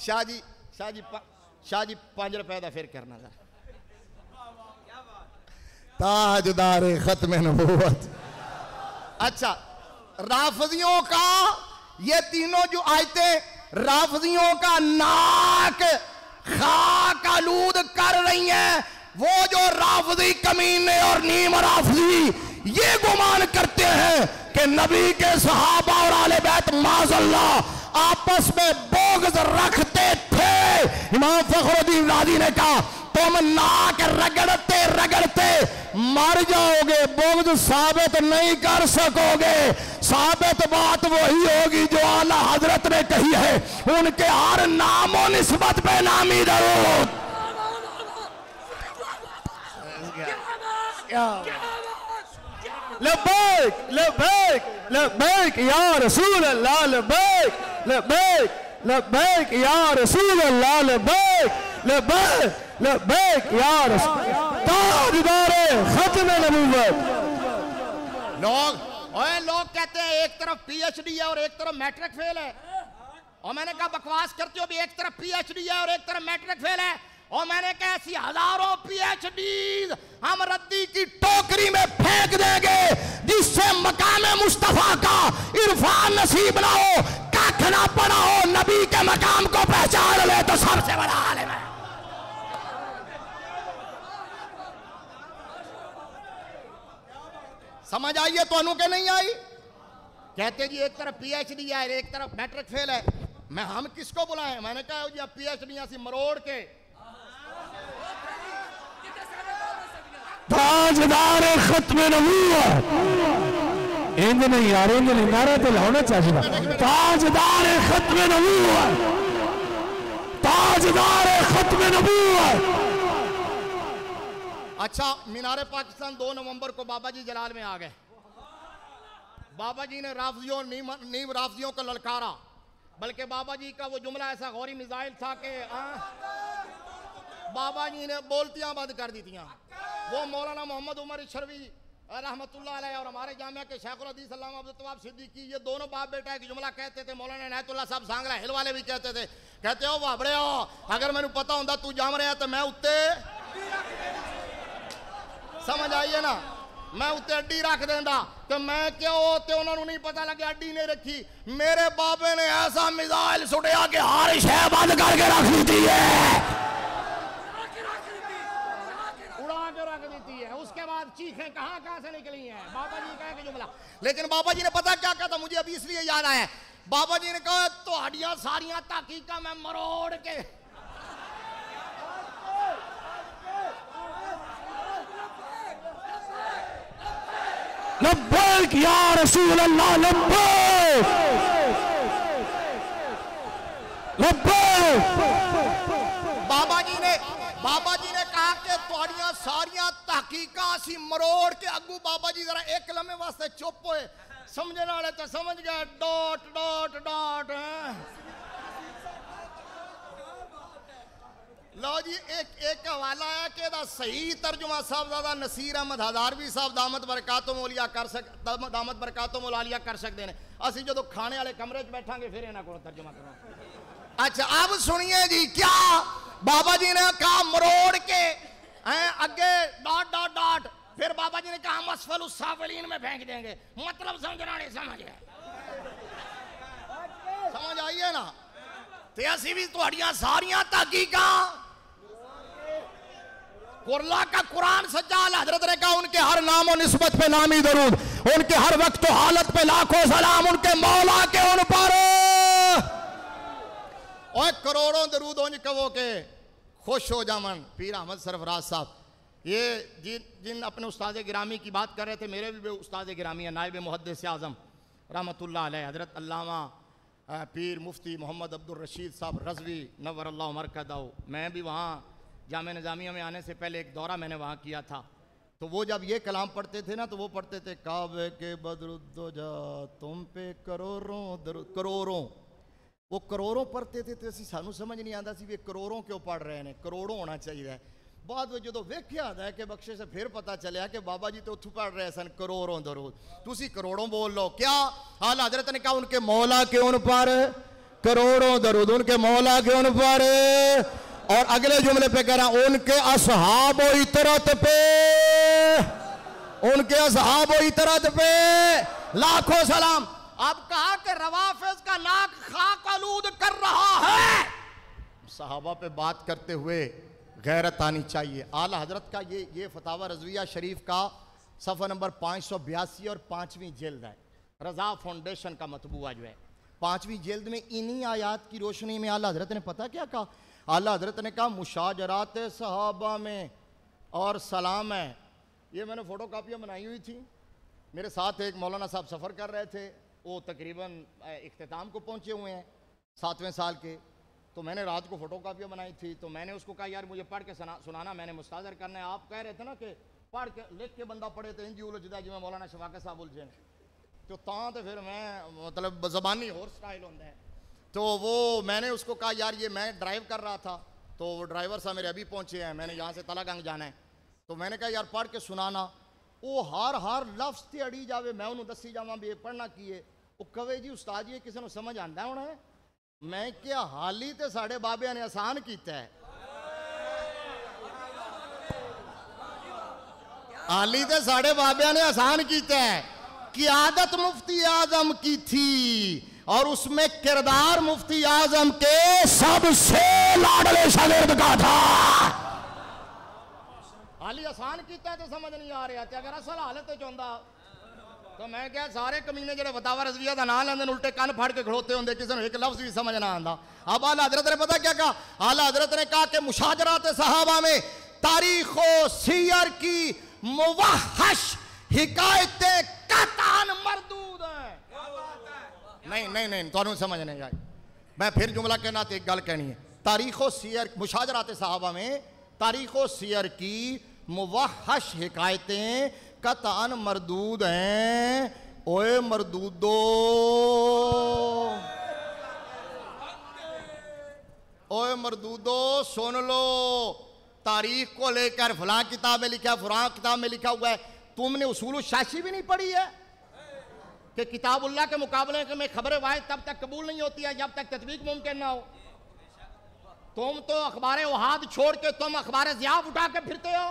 शाह जी 5 रुपए का फिर करना था। ताजदार खत्म नबूवत। अच्छा, राफजियों का ये तीनों जो आयतें राफजियों का नाक खाक आलूद कर रही हैं। वो जो राफजी कमीने और नीम राफजी ये गुमान करते हैं कि नबी के सहाबा और आले बैत माज़अल्लाह आपस में बोगज़ रखते थे। इमाम फखरुद्दीन राजी ने कहा तुम नाक रगड़ते रगड़ते मर जाओगे, बोगज़ साबित नहीं कर सकोगे। साबित बात वही होगी जो आला हजरत ने कही है, उनके हर नाम और निस्बत पे नामी दरूद। लब्बैक लब्बैक लब्बैक या रसूल अल्लाह, लब्बैक लब्बैक लब्बैक या रसूल अल्लाह, लब्बैक लब्बैक लब्बैक या रसूल ताजदारे खत्म नबूवत। लोग कहते हैं एक तरफ पीएचडी है और एक तरफ मैट्रिक फेल है, और मैंने कहा बकवास करते हो भी, एक तरफ पीएचडी है और एक तरफ मैट्रिक फेल है। और मैंने कहा ऐसी हजारों पीएचडी हम रद्दी की टोकरी में फेंक देंगे जिससे मकाम मुस्तफा का इरफान नसीब ना हो, कख ना पड़ा हो, नबी के मकाम को पहचान ले तो सबसे बड़ा आलिम है। समझ आइए तो अनु के नहीं आई? कहते जी एक तरफ पीएचडी है एक तरफ मैट्रिक फेल है। मैं हम किसको बुलाएं? मैंने कहा जी पीएचडी से मरोड़ के ताजदार खत्म नबूवत। इंज नहीं यार, इंज नहीं, नारा तो होना चाहिए। ताजदार खत्म नबूवत, ताजदार खत्म नबूवत। अच्छा, मीनारे पाकिस्तान 2 नवंबर को बाबा जी जलाल में आ गए। बाबा जी ने राफजियों नीम राफजियों को ललकारा, बल्कि बाबा जी का वो जुमला ऐसा गौरी मिसाइल था कि बाबा जी ने बोलतियां बंद कर दी थी। वो मौलाना मोहम्मद उमर शर्वी रहमतुल्लाह अलैह और हमारे जामिया के शेखुल हदीस अल्लामा अब्दुल तवाब सिद्दीकी, ये दोनों बाप बेटा एक जुमला कहते थे। मौलाना इनायतुल्लाह साहब सांगला हिल वाले भी कहते थे, कहते हो वाबड़े हो, अगर मैंने पता होता तू जाम रहा तो मैं उत्ते, समझ आइए ना, मैं उत्ते अड्डी रख देंदा, तो मैं क्यों ते उन्होंने नहीं पता लगे अड्डी नहीं रखी। मेरे बाबे ने ऐसा मिसाइल सुटिया कि हर शय बंद करके रख दी है, रख देती है। उसके बाद चीखें कहां से निकली हैं, बाबा जी कहे कि जुमला। लेकिन बाबा जी ने पता क्या कहा था, मुझे अभी इसलिए याद आया, बाबा जी ने कहा तो हड्डियां सारियां तहकीका में मरोड़ के लब्बैक या रसूल अल्लाह, लब्बैक लब्बैक। बाबा जी ने कहा कि तुहाड़ियां सारियां तहकीकां असी मरोड़ के अगू। बाबा जी जरा एक लम्हे वास्ते चुप होए, समझने वाले तो समझ गए, डॉट डॉट डॉट। लो जी, एक हवाला है कि सही तर्जुमा साहबजादा नसीर अहमद हजारवी साहब दामत बरकातुम औलिया कर सकते हैं। असी जो खाने वाले कमरे च बैठांगे फिर इन्हां कोल तर्जुमा करो। अच्छा अब सुनिए जी, क्या बाबा जी ने कहा मरोड़ के आगे डॉट डॉट डॉट, फिर बाबा जी ने कहा मसफल उस साफलीन में फेंक देंगे। मतलब समझना नहीं समझ गए, समझ आइए ना। ते असी भी तुहाड़ियां सारियां तहकीकां, कुरला का कुरान सच्चा, हजरत ने कहा उनके हर नाम और निस्बत पे नामी दरूद, उनके हर वक्त तो हालत पे लाखों सलाम, उनके मौला के उन पर और करोड़ों दरूद उन कहो के खुश हो जामन। पीर अहमद सरफराज साहब ये जिन अपने उस्ताद गिरामी की बात कर रहे थे, मेरे भी उस्ताद गिरामी है नायब मुहद्दिस आज़म रहमतुल्लाह अलैह हजरत अल्लामा पीर मुफ्ती मोहम्मद अब्दुल रशीद साहब रज़वी नव्वरल्लाहु मरकज़हू। मैं भी वहाँ जामे निज़ामिया में आने से पहले एक दौरा मैंने वहाँ किया था, तो वो जब ये कलाम पढ़ते थे ना, तो वो पढ़ते थे काबे के बदरुद्दो जा तुम पे करोड़ों वो करोड़ों पढ़ते थे, तो असी सानू समझ नहीं आता सी भी करोड़ों क्यों पढ़ रहे हैं, करोड़ों होना चाहिए। बाद में जो वेख्या है कि बख्शे से फिर पता चलिया कि बाबा जी तो उथू पढ़ रहे सन करोड़ों दरूद, तुसी करोड़ों बोल लो। क्या आला हजरत ने कहा उनके मौला के उन पर करोड़ों दरूद, उनके मौला के उन पर। और अगले जुमले पे कह रहा उनके असहाब इतरत पे, उनके असहाब इतरत पे लाखों सलाम। अब कहा कि रवाफिज का नाक खाक आलूद कर रहा है, सहाबा पे बात करते हुए गैरत आनी चाहिए। आला हजरत का ये फतावा रज़विया शरीफ का सफ़ा नंबर 582 और 5वीं जिल्द है, रज़ा फाउंडेशन का मतबूआ जो है 5वीं जिल्द में इन्हीं आयात की रोशनी में आला हजरत ने पता क्या कहा। आला हजरत ने कहा मुशाजरात सहाबा में और सलाम है। ये मैंने फ़ोटो कापियाँ बनाई हुई थी, मेरे साथ एक मौलाना साहब सफ़र कर रहे थे, वो तकरीबन इख्तिताम को पहुँचे हुए हैं 7वें साल के, तो मैंने रात को फ़ोटो कापियाँ बनाई थी, तो मैंने उसको कहा यार मुझे पढ़ के सुनाना, मैंने मुस्ताज़र करना है। आप कह रहे थे ना कि पढ़ के लिख के बंदा पढ़े तो इंजी उलझदा जिमें मौलाना शफाकत साहब उलझे, तो तां तो फिर मैं मतलब ज़बानी होर स्टाइल होता है। तो वो मैंने उसको कहा यार ये मैं ड्राइव कर रहा था, तो वो ड्राइवर साहब मेरे अभी पहुँचे हैं, मैंने यहाँ से तलागंग जाना है, तो मैंने कहा यार पढ़ के सुनाना। वो हर लफ्ज़ ते अड़ी जावे, मैं उन्होंने दसी जावा भी ये पढ़ना की है। वो कवे जी उस्ताद जी किसी को समझ आंदा होना है। मैं क्या हाली तो साढ़े बाबिया ने आसान किया है, हाली तो साढ़े बाबिया ने आसान किया है। क़ियादत मुफ्ती आजम की थी और उसमें किरदार मुफ्ती आजम के सबसे लाडले शागिर्द का था। हाली आसान किया तो समझ नहीं आ रहा, अगर असल हालत चाहता तो मैं क्या सारे कमीने जो फतावा रज़विया का नाम लेंगे उल्टे कान फाड़ के खड़ोते होंगे, किसी ने एक लफ्ज़ भी समझ ना आता। अब आला हजरत ने पता क्या कहा, आला हजरत ने कहा कि मुशाजरात सहाबा में तारीख़ो सीयर की मुवहश हिकायतें कतान मरदूद हैं। नहीं तो समझ नहीं आई, मैं फिर जुमला कहना तो एक गल कहनी है। तारीख़ो सीयर मुशाजरात सहाबा में तारीख़ो सीयर की मुवहश हिकायतें कतान मरदूद हैं ओए मरदूदो, ओए मरदूदो सुन लो, तारीख को लेकर फलां किताब में लिखा, फलां किताब में लिखा हुआ है। तुमने उसूल शाशी भी नहीं पढ़ी है कि किताबुल्लाह के मुकाबले में खबर वाहिद तब तक कबूल नहीं होती है जब तक तत्वीक मुमकिन ना हो। तुम तो अखबार वहाद छोड़ के तुम अखबार ज़ियाफ उठा के फिरते हो,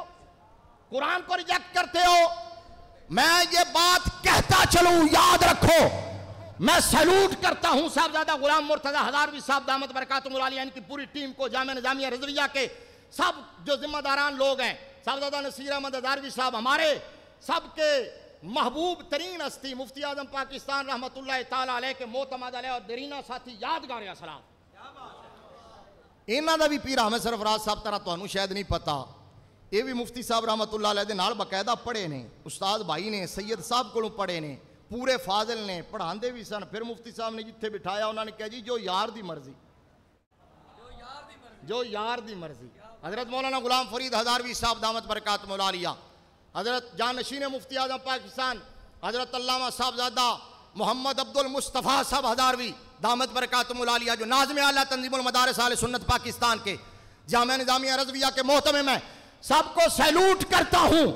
कुरान को रिजेक्ट करते हो। मैं ये बात कहता चलूं, याद रखो, मैं सैल्यूट करता हूं साहबजादा गुलाम मुर्तजा हज़ारवी साहब दामत बरकातुहुल आलिया, इनकी पूरी टीम को, जामिया निज़ामिया रिज़विया के सब जो जिम्मेदारान लोग हैं, साहबजादा नसीर अहमद हज़ारवी साहब हमारे सबके महबूब तरीन हस्ती, मुफ्ती आज़म पाकिस्तान रहमतुल्लाह ताला अलैह के मोतमद अलैह और दरीना साथी यादगार असलाम, इन्हां दा भी पीर अहमद सरफराज साहब तरह तुहानू शायद नहीं पता, ये भी मुफ्ती साहब रहमतुल्लाह अलैह दे नाल बकायदा पढ़े ने, उस्ताद भाई ने, सैयद साहब कोलों पढ़े ने, पूरे फाजिल ने, पढ़ाते भी सन। फिर मुफ्ती साहब ने जिथे बिठाया उन्होंने कहा जी जो यार दी मर्जी, जो यार दी मर्जी। हजरत मौलाना गुलाम फरीद हज़ारवी साहब दामत बरकातुहुल आलिया, हजरत जानशीन मुफ्ती आज़म पाकिस्तान हजरत अल्लामा साहबजादा मोहम्मद अब्दुल मुस्तफ़ा साहब हज़ारवी दामत बरकातुहुल आलिया, जो नाज़िम आला तंज़ीमुल मदारिस आले सुन्नत पाकिस्तान के, जामिया निज़ामिया रिज़विया के मोहतमे में सबको सैल्यूट करता हूं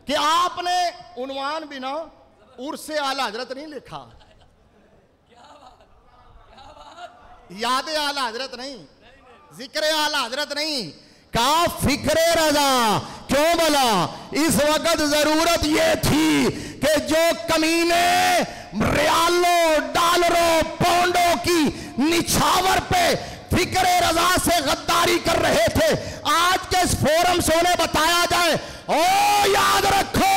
कि आपने उन्वान बिना उर्से आला हजरत नहीं लिखा, याद आला हजरत नहीं, जिक्र आला हजरत नहीं, का फिक्रे रजा। क्यों बोला? इस वक्त जरूरत ये थी कि जो कमीने रियालों, डॉलरों, पाउंडों की निछावर पे फिक्रे रजा से गद्दारी कर रहे थे, आज के इस फोरम से उन्हें बताया जाए, ओ याद रखो,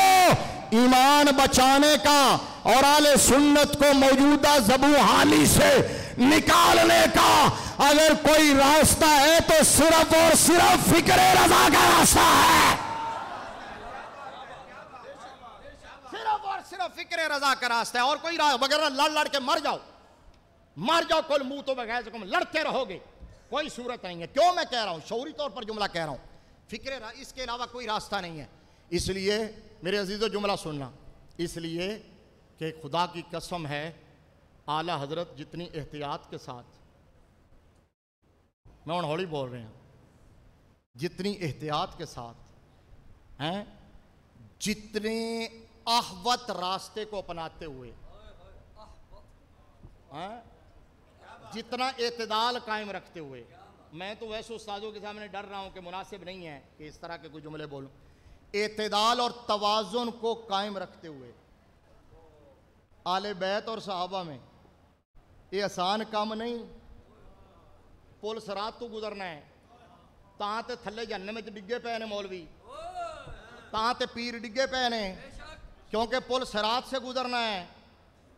ईमान बचाने का और आले सुन्नत को मौजूदा ज़बू हाली से निकालने का अगर कोई रास्ता है तो सिर्फ और सिर्फ फिक्रे रजा का रास्ता है, सिर्फ और सिर्फ फिक्रे रजा का रास्ता है। और कोई वगैरह लड़ लड़ के मर जाओ कुल मुंह तो बगैर से लड़ते रहोगे, कोई सूरत नहीं है। क्यों मैं कह रहा हूं, शौरी तौर पर जुमला कह रहा हूं, फिक्रे इसके अलावा कोई रास्ता नहीं है। इसलिए मेरे अजीज़ों जुमला सुनना, इसलिए कि खुदा की कसम है, आला हजरत जितनी एहतियात के साथ, मैं उन हौली बोल रहे हैं, जितनी एहतियात के साथ हैं, जितने आहवत रास्ते को अपनाते हुए हैं, जितना एतदाल कायम रखते हुए, मैं तो वैसे उस्तादों के सामने डर रहा हूं कि मुनासिब नहीं है कि इस तरह के कोई जुमले बोलूं, एतदाल और तवाज़ुन को कायम रखते हुए आले बैत और सहाबा में ये आसान काम नहीं। पुल सरात तो गुजरना है, तां ते थल्ले जहन्नम में डिगे पे ने मौलवी, तां ते पीर डिगे पे ने, क्योंकि पुल सरात से गुजरना है।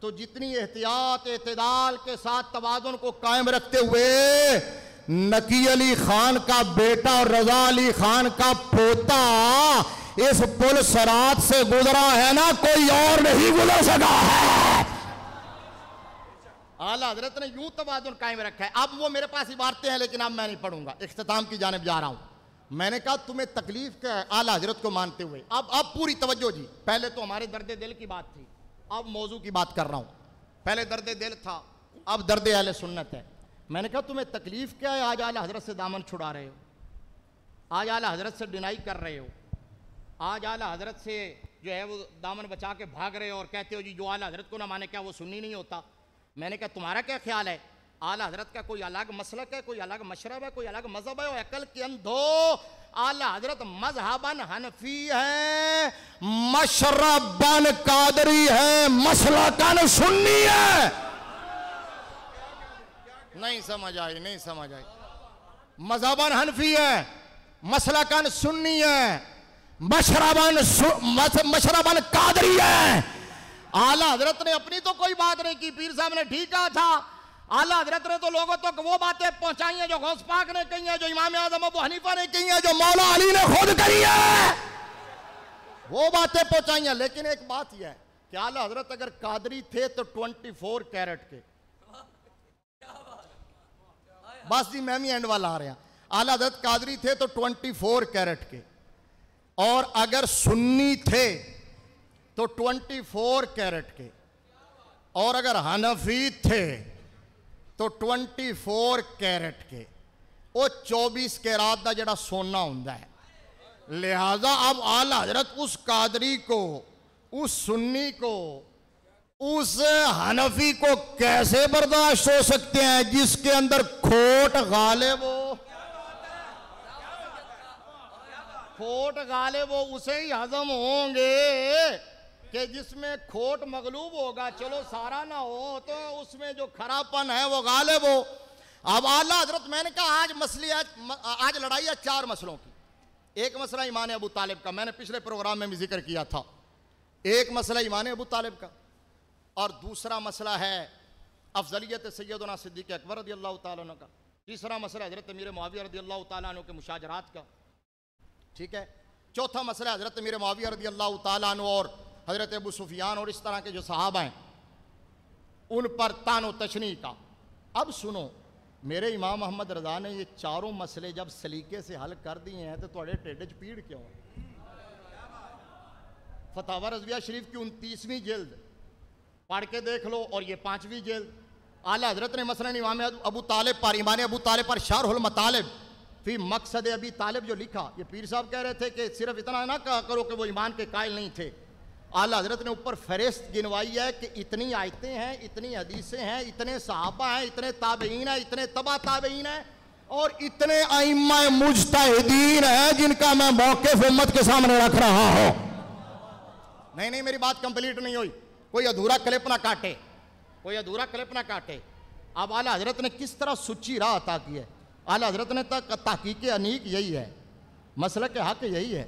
तो जितनी एहतियात एतदाल के साथ तवाज़ुन को कायम रखते हुए नकी अली खान का बेटा और रजा अली खान का पोता इस पुल सरात से गुजरा है ना, कोई और नहीं गुजर सका है। आला हजरत ने यूं तवाज़ुन कायम रखा है। अब वो मेरे पास इबारतें हैं लेकिन अब मैं नहीं पढ़ूंगा, इख्तिताम की जानिब जा रहा हूं। मैंने कहा तुम्हें तकलीफ क्या है आला हजरत को मानते हुए। अब पूरी तवज्जो जी, पहले तो हमारे दर्द दिल की बात थी, अब मौजू की बात कर रहा हूं। पहले दर्द दिल था, अब दर्द अहले सुन्नत है। मैंने कहा तुम्हें तकलीफ क्या है, आज आला हजरत से दामन छुड़ा रहे हो, आज आला हजरत से डिनाई कर रहे हो, आज आला हजरत से जो है वो दामन बचा के भाग रहे हो और कहते हो जी जो आला हजरत को ना माने क्या वो सुन्नी नहीं होता। मैंने कहा तुम्हारा क्या ख्याल है, आला हजरत का कोई अलग मसलक है, कोई अलग मशरब है, कोई अलग मजहब है? और अकल के अंधो, आला हजरत मजहबन हनफी है, मशरबन कादरी है, मसलकन सुन्नी है। नहीं समझ आई, नहीं समझ आई। मजहबन हनफी है, मसलकन सुन्नी है, मशरबन कादरी है। आला हजरत ने अपनी तो कोई बात नहीं की, पीर साहब ने ठीक कहा था। आला हजरत ने तो लोगों तक वो बातें पहुंचाई हैं जो गौस पाक ने कही हैं, जो इमाम आजम अबू हनीफा ने कही हैं, जो मौला अली ने खुद कही है, वो बातें पहुंचाई हैं। लेकिन एक बात यह है कि आला हजरत अगर कादरी थे तो 24 कैरेट के, बस जी मैं भी एंड वाला आ रहा। आला हजरत कादरी थे तो 24 कैरेट के, और अगर सुन्नी थे तो 24 कैरेट के। और अगर हनफी थे तो 24 कैरेट के, वो 24 कैरात का जड़ा सोना होंदा है। लिहाजा अब आला हजरत उस कादरी को, उस सुन्नी को, उस हनफी को कैसे बर्दाश्त हो सकते हैं जिसके अंदर खोट गालिब हो, खोट गालिब हो, उसे ही हजम होंगे कि जिसमें खोट मगलूब होगा, चलो सारा ना हो तो उसमें जो खरापन है वो गालिब हो। अब आला हजरत, मैंने कहा आज लड़ाई है 4 मसलों की। एक मसला ईमान अबू तालिब का, मैंने पिछले प्रोग्राम में भी जिक्र किया था। एक मसला ईमान अबू तालिब का और दूसरा मसला है अफजलियत सैयदना सिद्दीक़ अकबर रज़ी अल्लाह तआला अन्हु का। तीसरा मसला हजरत अमीर मुआविया रज़ी अल्लाह तआला अन्हु के मुशाजरात का, ठीक है। चौथा मसला हजरत अमीर मुआविया रज़ी अल्लाह तआला अन्हु और हजरत अबू सुफियान और इस तरह के जो सहाबा हैं उन पर तानो तशनी का। अब सुनो, मेरे इमाम अहमद रज़ा ने ये चारों मसले जब सलीके से हल कर दिए हैं तो थोड़े टेढ़ च पीड़ क्यों? फतावा रज़विया शरीफ की 29वीं जिल्द पढ़ के देख लो, और ये 5वीं जिल्द। आला हजरत ने मसलन इमाम अबू तालिब पर, ईमान अबू तालिब पर शरहुल मतालिब फी मकसद अबी तालिब जो लिखा, ये पीर साहब कह रहे थे कि सिर्फ इतना ना कहा करो कि वो ईमान के कायल नहीं थे। आला हजरत ने ऊपर फहरिस्त गिनवाई है कि इतनी आयतें हैं, इतनी हदीसें हैं, इतने सहाबा हैं, इतने ताबईन हैं, इतने तबा ताबईन हैं और इतने आइम्मा मुज्तहिदीन हैं जिनका मैं मौक़िफ़ उम्मत के सामने रख रहा हूं। नहीं, मेरी बात कंप्लीट नहीं हुई, कोई अधूरा क्लिप ना काटे, कोई अधूरा क्लिप ना काटे। अब आला हजरत ने किस तरह सुच्ची राह अता की है। आला हजरत ने तहकीक अनीक यही है, मसलक के हक यही है,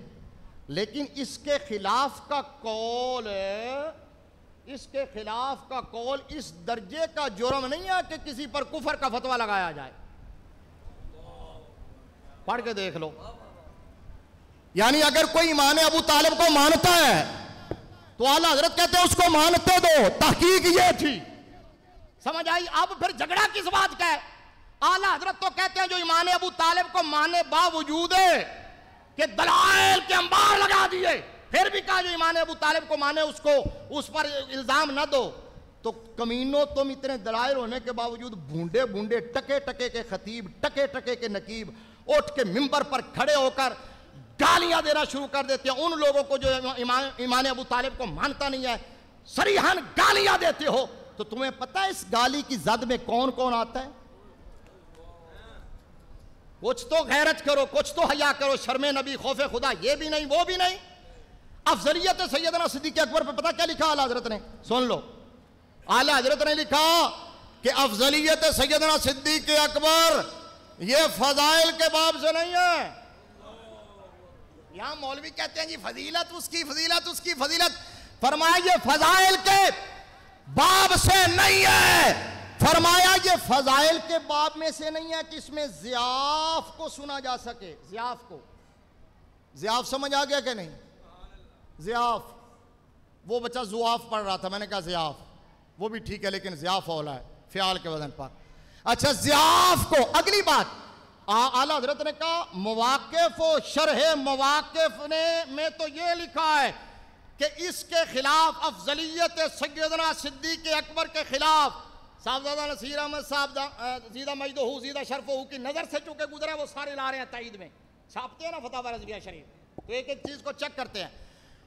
लेकिन इसके खिलाफ का कौल, इसके खिलाफ का कौल इस दर्जे का जुर्म नहीं है कि किसी पर कुफर का फतवा लगाया जाए। पढ़ के देख लो। यानी अगर कोई ईमान अबू तालिब को मानता है तो आला हजरत कहते हैं उसको मानते दो, तहकीक ये थी। समझ आई? अब फिर झगड़ा किस बात का है? आला हजरत तो कहते हैं जो ईमान अबू तालिब को माने बावजूद कि दलाइल के अंबार लगा दिए, फिर भी कहा जो ईमान अबू तालिब को माने उसको उस पर इल्जाम न दो। तो कमीनों, तुम इतने दलाइल होने के बावजूद बूंदे बूंदे टके टके के खतीब, टके टके के नकीब उठ के मिंबर पर खड़े होकर गालियां देना शुरू कर देते हैं उन लोगों को जो ईमान अबू तालिब को मानता नहीं है। सरीहन गालियां देते हो। तो तुम्हें पता है इस गाली की जद में कौन कौन आता है? कुछ तो गैरत करो, कुछ तो हया करो, शर्म नबी, खौफे खुदा, ये भी नहीं, वो भी नहीं। अफजलियत सैयदना सिद्दीक़ अकबर पे पता क्या लिखा आला हजरत ने? सुन लो, आला हजरत ने लिखा कि अफजलियत सैयदना सिद्दीक़ अकबर ये फजाइल के बाब से नहीं है। यहां मौलवी कहते हैं जी फजीलत उसकी, फजीलत उसकी, फजीलत। फरमाया ये फजाइल के बाब से नहीं है। फरमाया ये फजाइल के बाब में से नहीं है कि इसमें ज़ियाफ को सुना जा सके। ज़ियाफ को, ज़ियाफ समझ आ गया कि नहीं? ज़ियाफ, वो बच्चा ज़ुआफ पढ़ रहा था, मैंने कहा ज़ियाफ, वो भी ठीक है लेकिन ज़ियाफ औला है फ़ियाल के वजन पर। अच्छा, ज़ियाफ को। अगली बात आला हजरत ने कहा मवाक़िफ़ व शरह मवाक़िफ़ में तो ये लिखा है कि इसके खिलाफ अफजलियत सैयदना सिद्दीक़ अकबर के खिलाफ साहबजादा नसीर अहमद साहब जीदा मजदहू जीदा शरफ़हू की नज़र से चूँकि गुजरा वो सारे ला रहे हैं ताईद में, छापते हैं ना फतावा रज़विया शरीफ, तो एक एक चीज़ को चेक करते हैं।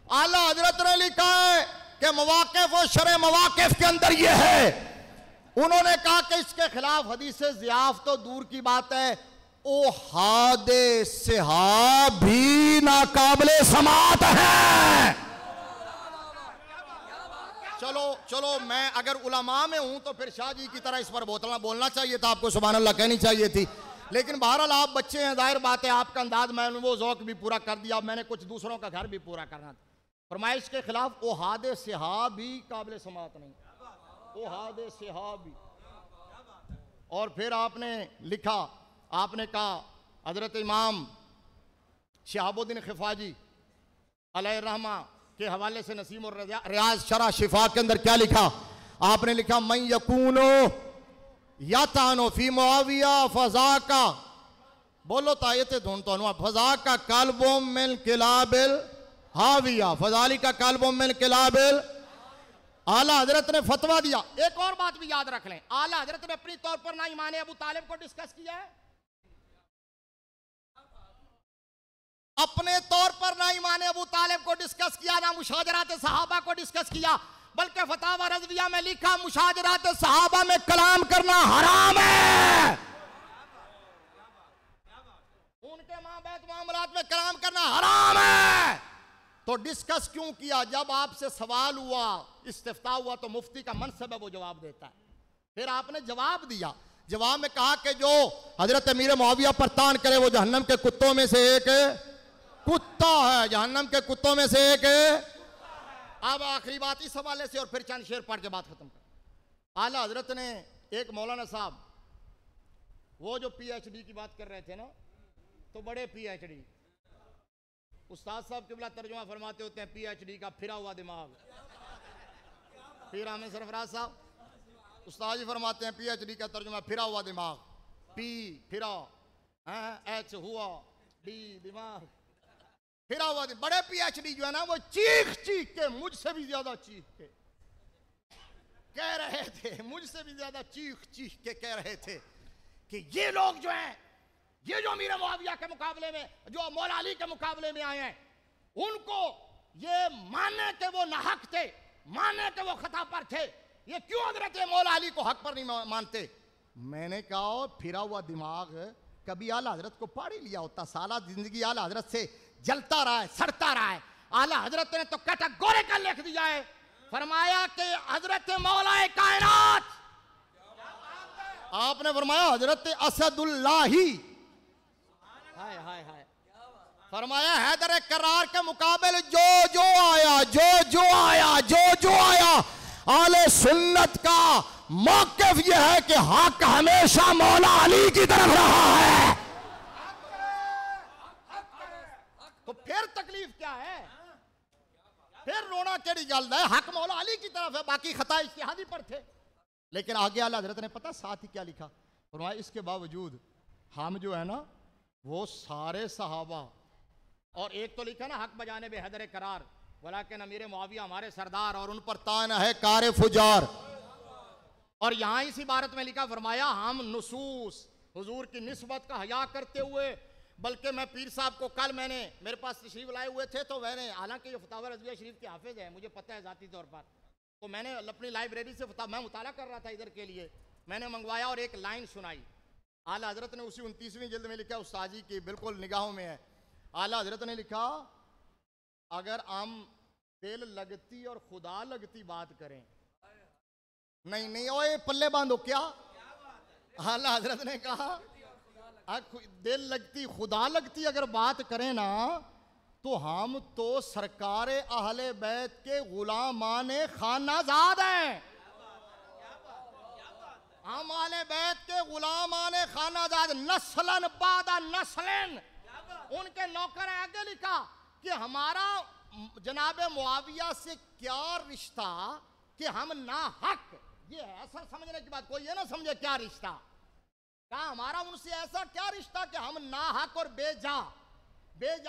आला हजरत ने लिखा है कि मवाक़िफ़ व शरह मवाक़िफ़ के अंदर ये है, उन्होंने कहा कि इसके खिलाफ हदीस ज़ियाफ तो दूर की बात है, ओ हादे सिहा भी नाकाबिले समात है। चलो चलो, मैं अगर उलमा में हूं तो फिर शाह जी की तरह इस पर बोलना चाहिए था, आपको सुभान अल्लाह कहनी चाहिए थी, लेकिन बहरहाल आप बच्चे हैं, जाहिर बात है आपका अंदाज, मैंने वो ज़ौक़ भी पूरा कर दिया, मैंने कुछ दूसरों का घर भी पूरा करना था। फरमाइश के खिलाफ ओ हादे सिहा भी काबिल समात नहीं, ओ हादे सिहा भी। और फिर आपने लिखा, आपने कहा हजरत इमाम शहाबुद्दीन खिफाजी अलैहिर्रहमा के हवाले से नसीम और रियाज शरा शिफा के अंदर क्या लिखा? आपने लिखा मैं यकूनो या तानो फी मुआविया फजा का, बोलो तायते ढूंढता हूं, फजा का कल्बुम मिन किलाबिल हाविया, फजाली का कल्बुम मिन किलाबिल। आला हजरत ने फतवा दिया। एक और बात भी याद रख लें, आला हजरत ने अपनी तौर पर ना इमाम अबू तालिब को डिस्कस किया है, अपने तौर पर ना इमाम अबू तालिब को डिस्कस किया, ना मुशाजरात सहाबा को डिस्कस किया, बल्कि फतावा रज़विया में लिखा मुशाजरात सहाबा में कलाम करना हराम है, उनके माबैत मामलात में कलाम करना हराम है। तो डिस्कस क्यों किया? जब आपसे सवाल हुआ, इस्तिफ्ता हुआ, तो मुफ्ती का मनसब है वो जवाब देता है। फिर आपने जवाब दिया, जवाब में कहा कि जो हजरत अमीर मुआविया पर तान करे वो जहन्नम के कुत्तों में से एक कुत्ता है, जहन्नम के कुत्तों में से एक। अब आखिरी बात इस हवाले से और फिर चंद शेर पढ़ के बात खत्म कर। आला हजरत ने एक मौलाना साहब, वो जो PhD की बात कर रहे थे ना, तो बड़े PhD उस्ताद साहब किबला तर्जुमा फरमाते होते हैं PhD का फिरा हुआ दिमाग। पीर अहमद सरफराज साहब उस्ताद जी फरमाते हैं PhD का तर्जुमा फिरा हुआ दिमाग। P फिरा, H हुआ, D दिमाग, फिरा हुआ दिमाग। बड़े PhD जो है ना वो चीख चीख के, मुझसे भी ज्यादा चीख के कह रहे थे, मुझसे भी ज्यादा चीख चीख के कह रहे थे कि ये लोग जो हैं, ये जो अमीर मुआविया के मुकाबले में, जो मौला अली के मुकाबले में आए हैं, उनको ये माने कि वो नाहक थे, माने कि वो खता पर थे, ये क्यों हजरत मौला अली को हक पर नहीं मानते। मैंने कहा फिरा हुआ दिमाग कभी आला हजरत को पाड़ी लिया होता, साला जिंदगी आला हजरत से जलता रहा है, सड़ता रहा है। आला हजरत ने तो कैटेगोरिकल लिख दिया है, फरमाया कि हजरत मौला कायनात, आपने फरमाया हजरत असदुल्लाही, हाय हाय हाय, फरमाया हैदर करार के मुकाबले जो जो आया, जो जो आया, जो जो आया, आले सुन्नत का मौक़िफ़ यह है कि हक हमेशा मौला अली की तरफ रहा है। तो फिर तकलीफ क्या है, फिर रोना केड़ी गल है, हक मौला अली की तरफ है, बाकी खता इज्तिहादी पर थे। लेकिन आगे आला हजरत ने पता साथ ही क्या लिखा, फरमाया इसके बावजूद हम जो है ना वो सारे सहाबा, और एक तो लिखा ना हक बजाने बे हैदर करार, वलाकिन अमीर मुआविया हमारे सरदार और उन पर तान है कार फुजार। और यहां इस इबारत में लिखा, फरमाया हम नुसूस हुजूर की निस्बत का हया करते हुए, बल्कि मैं पीर साहब को कल मैंने मेरे पास तशरीफ लाए हुए थे, तो मैंने, हालांकि ये फतावा रज़विया शरीफ के हाफिज है, मुझे पता है ज़ाती तौर पर, तो मैंने अपनी लाइब्रेरी से मैं मुताला कर रहा था इधर के लिए, मैंने मंगवाया और एक लाइन सुनाई। आला हजरत ने उसी 29वीं जिल्द में लिखा, उस्ताद जी की बिल्कुल निगाहों में है। आला हजरत ने लिखा, अगर हम दिल लगती और खुदा लगती बात करें, नहीं नहीं ओए पल्ले बांधो क्या, आला हजरत ने कहा दिल लगती खुदा लगती अगर बात करें ना, तो हम तो सरकारे अहले बैत के गुलामाने खानाजाद हैं, हम आले बैत के गुलामाने खानाजाद, नस्लन बादा नस्लन, उनके नौकर हैं। आगे लिखा कि हमारा जनाब मुआविया से क्या रिश्ता कि हम ना हक, ये ऐसा समझने की बात, कोई ये ना समझे क्या रिश्ता, क्या हमारा उनसे ऐसा क्या रिश्ता कि हम ना हक और बेजा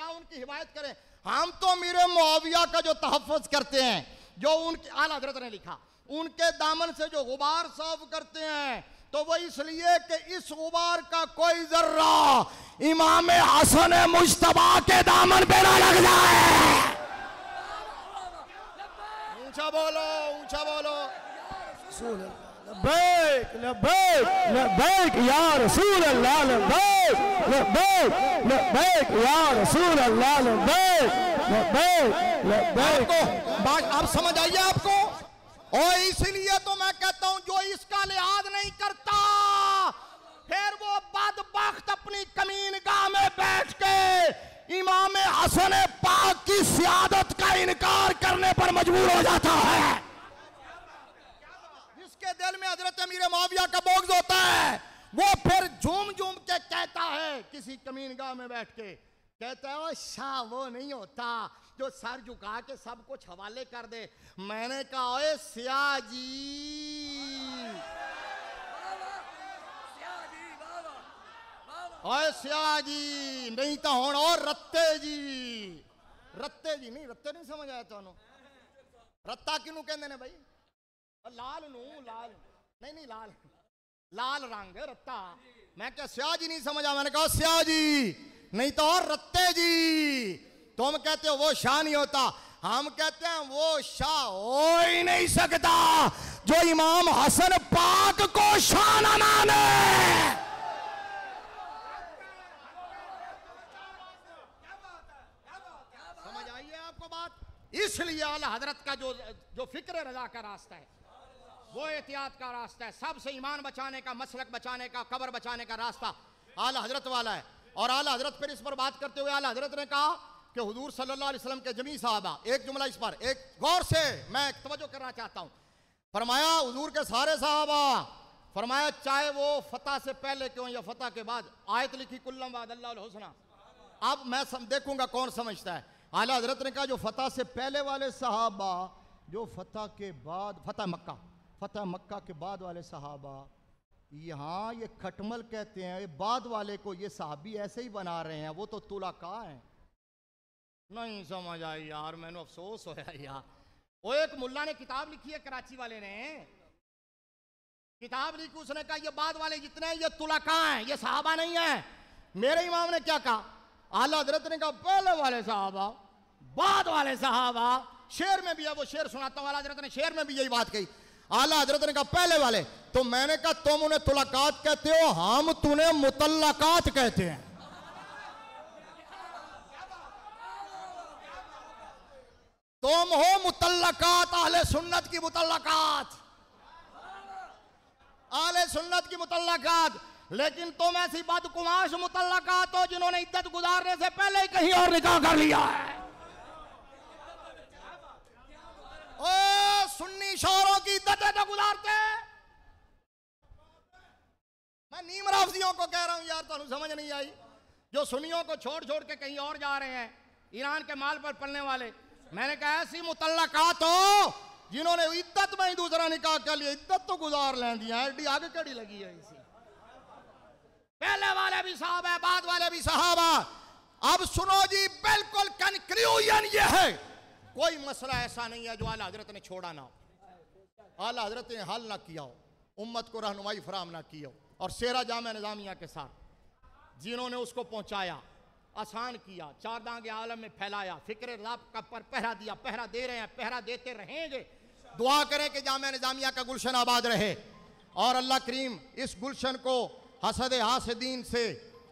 उनकी हिमायत करें। हम तो अमीर मुआविया का जो तहफ़्फ़ुज़ करते हैं, जो उनके, आला हजरत ने लिखा, उनके दामन से जो गुबार साफ करते हैं, तो वो इसलिए कि इस गुबार का कोई जर्रा इमाम हसन मुज्तबा के दामन पे ना लग जाए। ऊंचा बोलो, ऊंचा बोलो। लब्बैक लब्बैक लब्बैक या रसूल अल्लाह, लब्बैक लब्बैक लब्बैक या रसूल अल्लाह, लब्बैक लब्बैक लब्बैक। बात आप समझ आइए आपको, और इसलिए तो मैं कहता हूं जो इसका लिहाज नहीं करता, फिर वो बदबख्त अपनी कमीनगाह में बैठ के इमाम हसन पाक की सियादत का इनकार करने पर मजबूर हो जाता है। जिसके दिल में हजरत अमीर मुआविया का बोग्ज होता है, वो फिर झूम झूम के कहता है, किसी कमीनगाह में बैठ के कहता है, शाह वो नहीं होता जो सर झुका के सब कुछ हवाले कर दे। मैंने कहा ओए सिया जी, ओए सिया जी नहीं तो हुण और रत्ते जी, रत्ते जी नहीं, रत्ते नहीं समझ आया तुहानू, रत्ता किनू कहंदे ने भाई, लाल नू लाल नहीं नहीं लाल लाल रंग रत्ता। मैं क्या स्याह जी नहीं समझा? मैंने कहा स्याह जी नहीं तो और रत्ते जी। तुम कहते हो वो शाह नहीं होता, हम कहते हैं वो शाह हो ही नहीं सकता जो इमाम हसन पाक को शाह न माने। समझ आई है आपको बात? इसलिए आला हजरत का जो फिक्र रजा का रास्ता है वो एहतियात का रास्ता है। सबसे ईमान बचाने का, मसलक बचाने का, कब्र बचाने का रास्ता आला हजरत वाला है। और आला हजरत फिर इस पर बात करते हुए आला हजरत ने कहा कि हुजूर सल्लल्लाहु अलैहि वसल्लम के जमी साहबा, एक जुमला इस पर एक गौर से मैं तवज्जो करना चाहता हूं। फरमाया हुजूर के सारे साहबा, फरमाया चाहे वो फतह से पहले क्यों या फतह के बाद, आयत लिखी कुल्लम वादल्लाहुल हुस्ना। अब मैं देखूंगा कौन समझता है। आला हजरत ने कहा जो फतह से पहले वाले सहाबा, जो फतह के बाद, फतह मक्का के बाद वाले सहाबा, यहाँ ये खटमल कहते हैं, ये बाद वाले को ये साहबी ऐसे ही बना रहे हैं, वो तो तुलाका हैं। नहीं समझ आई यार, मैंने अफसोस होया यार। वो एक मुल्ला ने किताब लिखी है, कराची वाले ने किताब लिखी, उसने कहा ये बाद वाले जितने हैं ये तुलाका हैं, ये सहाबा नहीं है। मेरे इमाम ने क्या कहा? आला हजरत ने कहा पहले वाले सहाबा, बाद वाले सहाबा। शेर में भी है, वो शेर सुनाता हूं। आला हजरत ने शेर में भी यही बात कही। आला हजरत ने कहा पहले वाले। तो मैंने कहा तुम उन्हें तुलाकात कहते हो, हम तुम्हें मुतल्लकात कहते हैं। तुम हो मुतल्लकात, अहले सुन्नत की मुतल्लकात, अहले सुन्नत की मुतल्लकात। लेकिन तुम ऐसी बदकुमाश मुतल्लकात हो जिन्होंने इद्दत गुजारने से पहले ही कहीं और निकाह कर लिया है। ओ सुन्नी शौहरों की इद्दतें तो गुजारते। मैं नीम राफजियों को कह रहा हूं यार, तुम समझ नहीं आई? जो सुन्नियों को छोड़ छोड़ के कहीं और जा रहे हैं, ईरान के माल पर पलने वाले। मैंने कहा ऐसी मुतल्लकात हो जिन्होंने इद्दत में ही दूसरा निकाह कर लिया, इद्दत तो गुजार लें दिया, एडी आगे कड़ी लगी है इसी। पहले वाले भी साहब है, बाद वाले भी सहाबा। अब सुनो जी, बिल्कुल कंक्लूजन ये है, कोई मसला ऐसा नहीं है जो आला हजरत ने छोड़ा ना हो, आला हजरत ने हल ना किया हो, उम्मत को रहनुमाई फराम ना की हो। और शेरा जामे निजामिया के साथ जिन्होंने उसको पहुंचाया, आसान किया, चारदांगे आलम में फैलाया, फिक्र रब का पर पहरा दिया, पहरा दे रहे हैं, पहरा देते रहेंगे। दुआ करें कि जामे निजामिया का गुलशन आबाद रहे और अल्लाह करीम इस गुलशन को हसद हासदीन से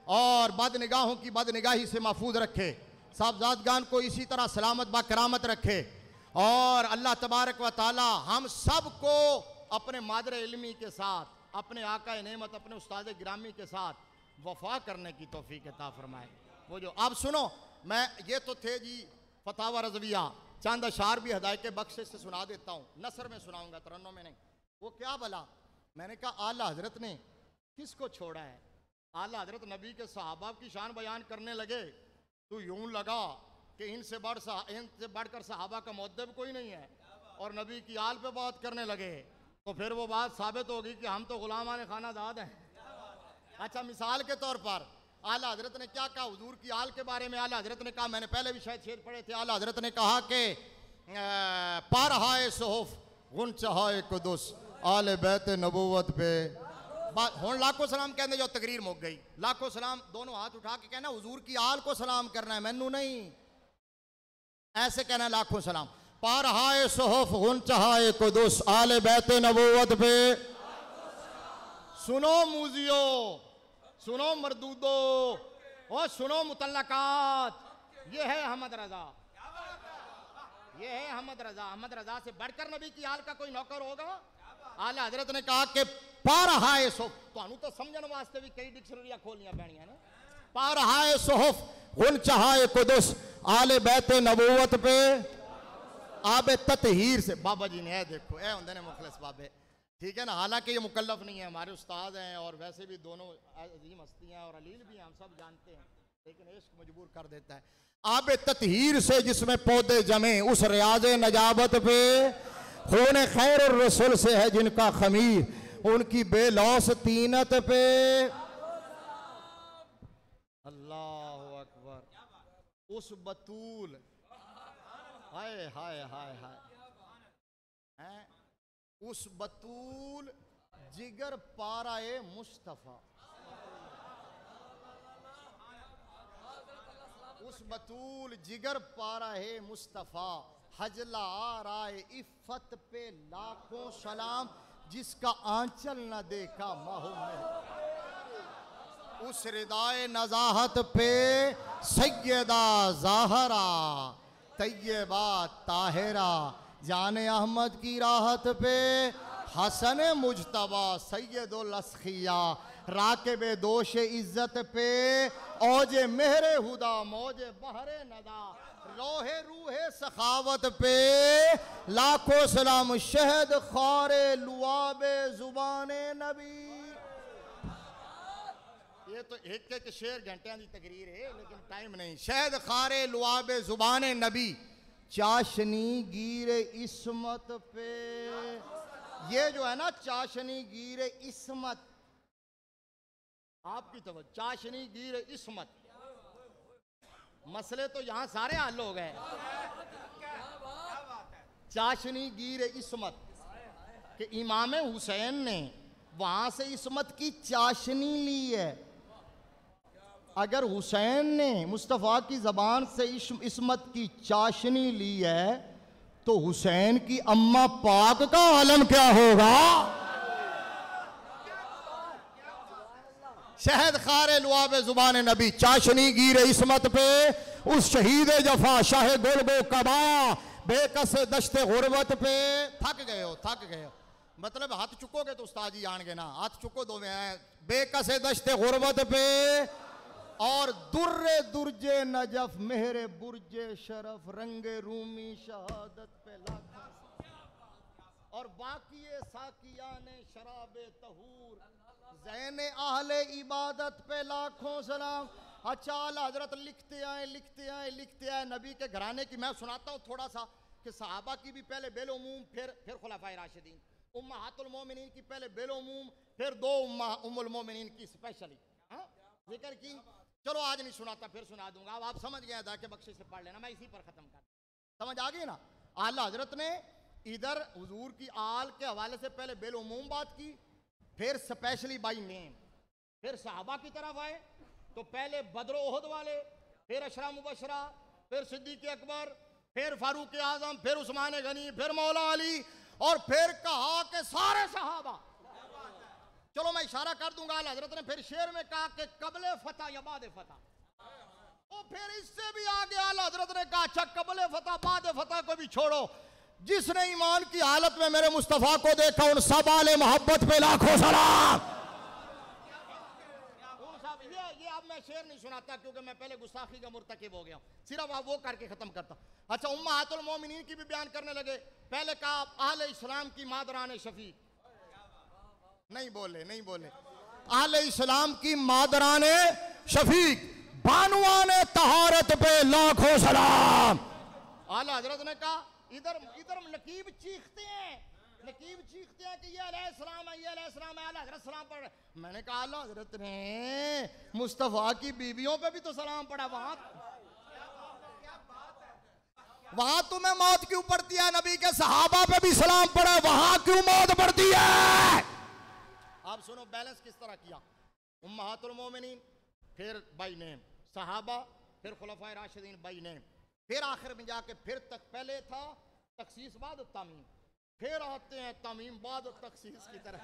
और बदनिगाहों की बदनिगाही से महफूज रखे, साहबजादगान को इसी तरह सलामत बाकरामत रखे। और अल्लाह तबारक व ताला हम सब को अपने मादर इल्मी के साथ, अपने आका नेमत, अपने उस्ताद गिरामी के साथ वफा करने की तौफीक अता फरमाए। वो जो अब सुनो, मैं ये तो थे जी फतावा रज़विया, चंद अशार भी हदायत के बख्शे से सुना देता हूँ, नसर में सुनाऊंगा, तरन्नुम में नहीं। वो क्या भला? मैंने कहा आला हजरत ने किसको छोड़ा है? आला हजरत नबी के सहाबा की शान बयान करने लगे तो यूं लगा कि इनसे बढ़कर सहाबा का मुअद्दब कोई नहीं है, और नबी की आल पे बात करने लगे तो फिर वो बात साबित होगी कि हम तो गुलामान खानादाद हैं। अच्छा, मिसाल के तौर पर आला हजरत ने क्या कहा हुजूर की आल के बारे में? आला हजरत ने कहा, मैंने पहले भी शायद शेर पढ़े थे, आला हजरत ने कहा कि पारहाए सोहफ गुन चहाए कुदुस आले बैत नबूवत पे हुण लाखों सलाम कहने जो तकरीर मुक गई। लाखों सलाम दोनों हाथ उठा के कहना हुजूर की आल को सलाम करना है, मैनू नहीं, ऐसे कहना लाखों सलाम। पारहाए सोहफ गुन चहाए कुदुस आले बैत नबूवत पे। सुनो मूजियो, सुनो मरदूदो, और सुनो मुतल्लकात, ये है अहमद रजा, ये है अहमद रजा। अहमद रजा से बढ़कर नबी की आल का कोई नौकर होगा? आला हजरत ने कहा कि पारहाए सोहफ, तो समझने वास्ते भी कई डिक्शनरियां खोलियां पैणियां ने। पारहाए सोहफ गुन चहाए कुदुस आले बैते नबूवत पे आबे ततहीर से। बाबा जी ने देखो ए होंदे ने मुखलिस बाबे, ठीक है ना। हालांकि ये मुकल्लफ नहीं है, हमारे उस्ताद हैं और वैसे भी दोनों अजीम हस्तियां और अलील भी हैं, हम सब जानते हैं, लेकिन इश्क मजबूर कर देता है। आबे ततहीर से जिसमें पौधे जमे उस रियाज़े नजाबत पे, खून खैर और रसूल से है जिनका खमीर उनकी बेलौस तीनत पे। अल्लाह अकबर। उस बतूल, हाय हाय हाय हाय, उस बतूल जिगर पाराए मुस्तफ़ा, उस बतूल जिगर पाराए मुस्तफ़ा, हजला राय इफ़्फ़त पे लाखों सलाम, जिसका आंचल न देखा माहो में, उस रिदाए नज़ाहत पे सैयदा ज़ाहरा तैयबा ताहिरा, जाने अहमद की राहत पे हसन मुजतबा सैयदुल अस्खिया, राकिबे दोष इज्जत पे औजे मेहरे हुदा मौजे बहरे नदा, रोहे रूहे सखावत पे लाखों सलाम, शहद खारे लुआबे जुबाने नबी। ये तो एक एक शेर घंटियां की तकरीर है लेकिन टाइम नहीं। शहद खारे लुआबे जुबाने नबी, चाशनी गिरे इस्मत पे, ये जो है ना चाशनी गिरे इस्मत, आपकी तो चाशनी गिरे इस्मत, मसले तो यहां सारे हल हो गए। चाशनी गिरे इस्मत कि इमाम हुसैन ने वहां से इस्मत की चाशनी ली है। अगर हुसैन ने मुस्तफ़ा की ज़बान से इस्मत की चाशनी ली है तो हुसैन की अम्मा पाक का आलम क्या होगा? शहद खारे लुआबे जुबान नबी, चाशनी गिरे इस्मत पे उस शहीद जफा शाह गोलगो कबा, बेकस दश्ते गुरबत पे। थक गए हो, थक गए हो, मतलब हाथ चुकोगे तो उस्ताद जी आएंगे ना, हाथ चुको दो में। बेकस दश्ते गुरबत पे और दुर्रे दुर्जे नजफ मेहरे बुर्जे शरफ, रंगे रूमी शहादत पे लाखों, और बाकी साकियाने शराबे तहूर, ज़ैने आहले इबादत पे लाखों सलाम। अच्छा हजरत लिखते आए लिखते आए लिखते आए नबी के घराने की मैं सुनाता हूँ थोड़ा सा कि सहाबा की भी पहले बेलोमूम, फिर खुलाफाए राशिदीन, उम्महातुल मोमिनीन की पहले बेलोमूम, फिर दो उम्मुल मोमिनीन की स्पेशली जिक्र की। चलो आज नहीं सुनाता, फिर सुना दूंगा। अब आप समझ गए जाके बख्शिश से पढ़ लेना, मैं इसी पर खत्म कर, समझ आ गई ना। आला हजरत ने इधर हुजूर की आल के हवाले से पहले बेलोमूम बात की, फिर स्पेशली बाई नेम, फिर सहाबा की तरफ आए तो पहले बदर ओहद वाले, फिर अशरा मुबशरा, फिर सिद्दीक अकबर, फिर फारूक आजम, फिर उस्मान गनी, फिर मौला अली, और फिर कहा कि सारे सहाबा। चलो मैं इशारा कर दूंगा। हजरत ने फिर शेर में कहा कि कबले फतह या बाद फतह, और फिर इससे भी आगे आला हजरत ने कहा अच्छा कबले फतह बाद फतह को भी छोड़ो, जिसने ईमान की हालत में मेरे मुस्तफ़ा को देखा उन सब आले मोहब्बत पे लाखों सलाम। ये अब मैं शेर नहीं सुनाता क्योंकि मैं पहले गुस्ताखी का मुर्तकिब हो गया हूं, सिर्फ आप वो करके खत्म करता। अच्छा उम्महातुल मोमिनीन की भी बयान करने लगे। पहले कहा अहले इस्लाम की मादरान शफीक, नहीं बोले नहीं बोले, अहले इस्लाम की मादरान शफीक, बानुआने तहारत पे लाखों सलाम। आला हजरत ने कहा इधर इधर नकीब चीखते हैं, नकीब चीखते हैं कि ये अलैहिस्सलाम है, ये अलैहिस्सलाम है, आला हजरत सलाम पढ़। मैंने कहा आला हजरत ने मुस्तफ़ा की बीवियों पे भी तो सलाम पढ़ा, वहां तुम्हें मौत क्यों पड़ती है? नबी के सहाबा पे भी सलाम पड़ा, वहां क्यों मौत पड़ती है? आप सुनो बैलेंस किस तरह किया। उम्महातुल मोमिनीन, फिर बाई नेम सहाबा, फिर खुलफाए राशिदीन बाई नेम, फिर आखिर में जाके फिर तक पहले था तखसीस बाद तमीम, फिर आते हैं तमीम बाद तखसीस की तरह।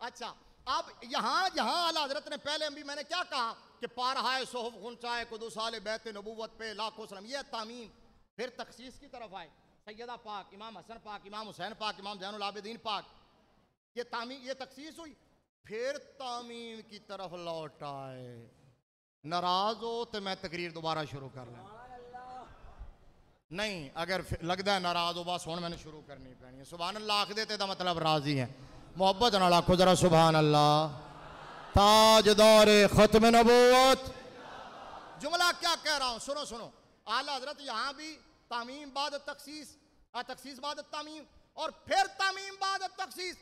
अच्छा अब यहाँ यहाँ आला हजरत ने पहले भी मैंने क्या कहा कि पारहाए सोहफ गुंचाए कुदुस आले बैत नबूवत पे लाखों सलाम, ये तमीम। फिर तखसीस की तरफ आए सैयदा पाक, इमाम हसन पाक, इमाम हुसैन पाक, इमाम ज़ैनुल आबिदीन पाक, ये तामीम, ये तखसीस हुई। फिर तामीम की तरफ लौट आए। नाराज हो तो मैं तकरीर दोबारा शुरू कर लें, नहीं अगर लगता है नाराज हो बस हुण मैंने शुरू करनी पैनी है। सुभान अल्लाह आख देते दा मतलब राजी है, मोहब्बत नाल आखो जरा सुभान अल्लाह। ताजदारे खत्म नबूवत, जुमला क्या कह रहा हूं सुनो सुनो। आला हजरत यहाँ भी तामीम बाद तखसीस, तखसीस बाद तामीम, और फिर तामीम बाद तखसीस।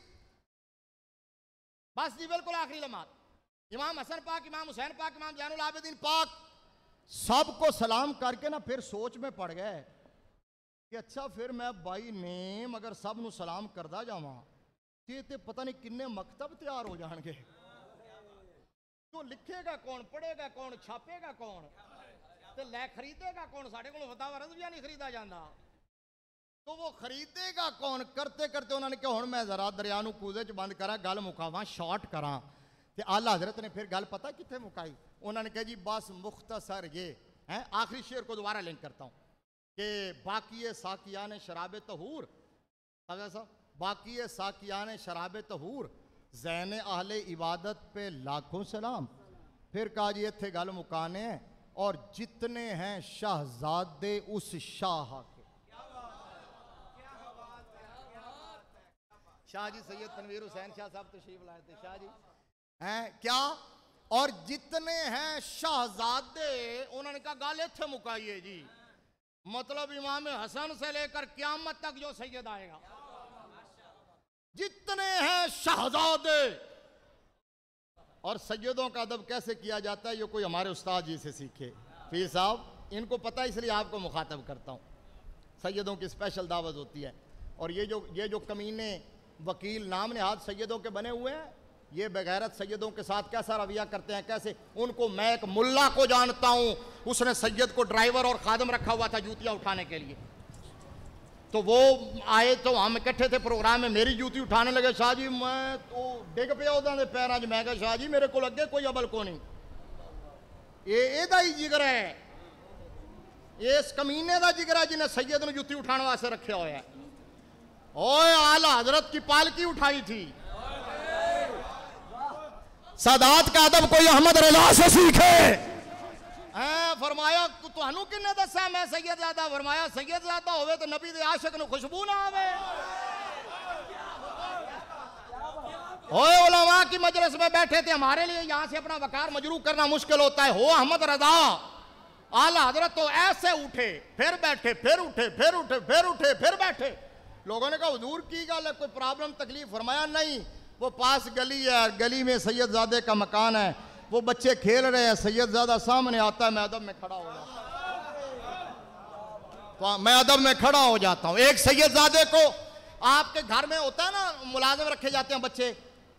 बस जी बिल्कुल आखिरी लम्हात। इमाम हसन पाक, इमाम हुसैन पाक, इमाम ज़ैनुल आबिदीन पाक, सबको सलाम करके ना फिर सोच में पड़ गए कि अच्छा फिर मैं बाई नेम अगर सब नू सलाम करदा जावां ये तो पता नहीं किन्ने मकतब तैयार हो जाएंगे। तो लिखेगा कौन, पढ़ेगा कौन, छापेगा कौन, तो लै खरीदेगा कौन? साढ़े को फतावा रज़विया नहीं खरीदा जाता, तो वो खरीदेगा कौन? करते करते उन्होंने कहा हुण मैं जरा दरिया नूं कूदे च बंद करा, गल मुकावां, शॉर्ट करा। तो आला हजरत ने फिर गल पता कितने मुकाई? उन्होंने कहा जी बस मुख्तसर ये है, आखिरी शेर को दोबारा लिंक करता हूँ कि बाकी साकिया ने शराब तहूर, बाकी साकिया ने शराब तहूर, ज़ैन अहले इबादत पे लाखों सलाम। फिर कहा जी इत्थे गल मुकाने और जितने हैं शहजादे उस शाह के। शाह जी सैयद तनवीर हुसैन शाह साहब तशरीफ लाए थे। शाह जी हैं क्या? और जितने हैं शहजादे, उन्होंने कहा गल इत्थे मुकाइए जी, मतलब इमाम हसन से लेकर क़यामत तक जो सैयद आएगा, जितने हैं शहजादे। और सैयदों का अदब कैसे किया जाता है ये कोई हमारे उस्ताद जी से सीखे। पीर साहब इनको पता है इसलिए आपको मुखातब करता हूँ। सैयदों की स्पेशल दावत होती है। और ये जो कमीने वकील नाम नहाद सैयदों के बने हुए हैं, ये बेगैरत सैयदों के साथ कैसा रवैया करते हैं, कैसे उनको, मैं एक मुल्ला को जानता हूँ, उसने सैयद को ड्राइवर और खादम रखा हुआ था जूतियाँ उठाने के लिए। तो वो आए तो हम इकट्ठे थे प्रोग्राम में, मेरी जूती उठाने लगे। शाह जी मैं तो डिग पिया उन्होंने पैरों च। मैं कहा शाह जी मेरे को अगे कोई अबल को नहीं, एदा ही जिगर है, इस कमीने का जिगर है जिन्हें सैयद ने जूती उठाने वास्ते रखा हुआ है। ओए आला हजरत की पालकी उठाई थी। सादात का अदब कोई अहमद रजा से सीखे। फरमाया तुहानू किन्ने दसा मैं सैयद ज़ादा? फरमाया सैयद ज़ादा होवे तो नबी दे आशिक नू खुशबू ना आवे। ओए उलमा की मजलिस में बैठे थे, हमारे लिए यहाँ से अपना वकार मजरू करना मुश्किल होता है। हो अहमद रजा आला हजरत तो ऐसे उठे फिर बैठे, फिर उठे फिर उठे फिर उठे फिर बैठे। लोगों ने कहा हुजूर की गल है, कोई प्रॉब्लम तकलीफ? फरमाया नहीं, वो पास गली है, गली में सैयदजादे का मकान है, वो बच्चे खेल रहे हैं, सैयदजादा सामने आता है, मैं अदब में खड़ा हो जाता हूँ। तो मैं अदब में खड़ा हो जाता हूँ। एक सैयदजादे को आपके घर में होता है ना, मुलाजिम रखे जाते हैं बच्चे,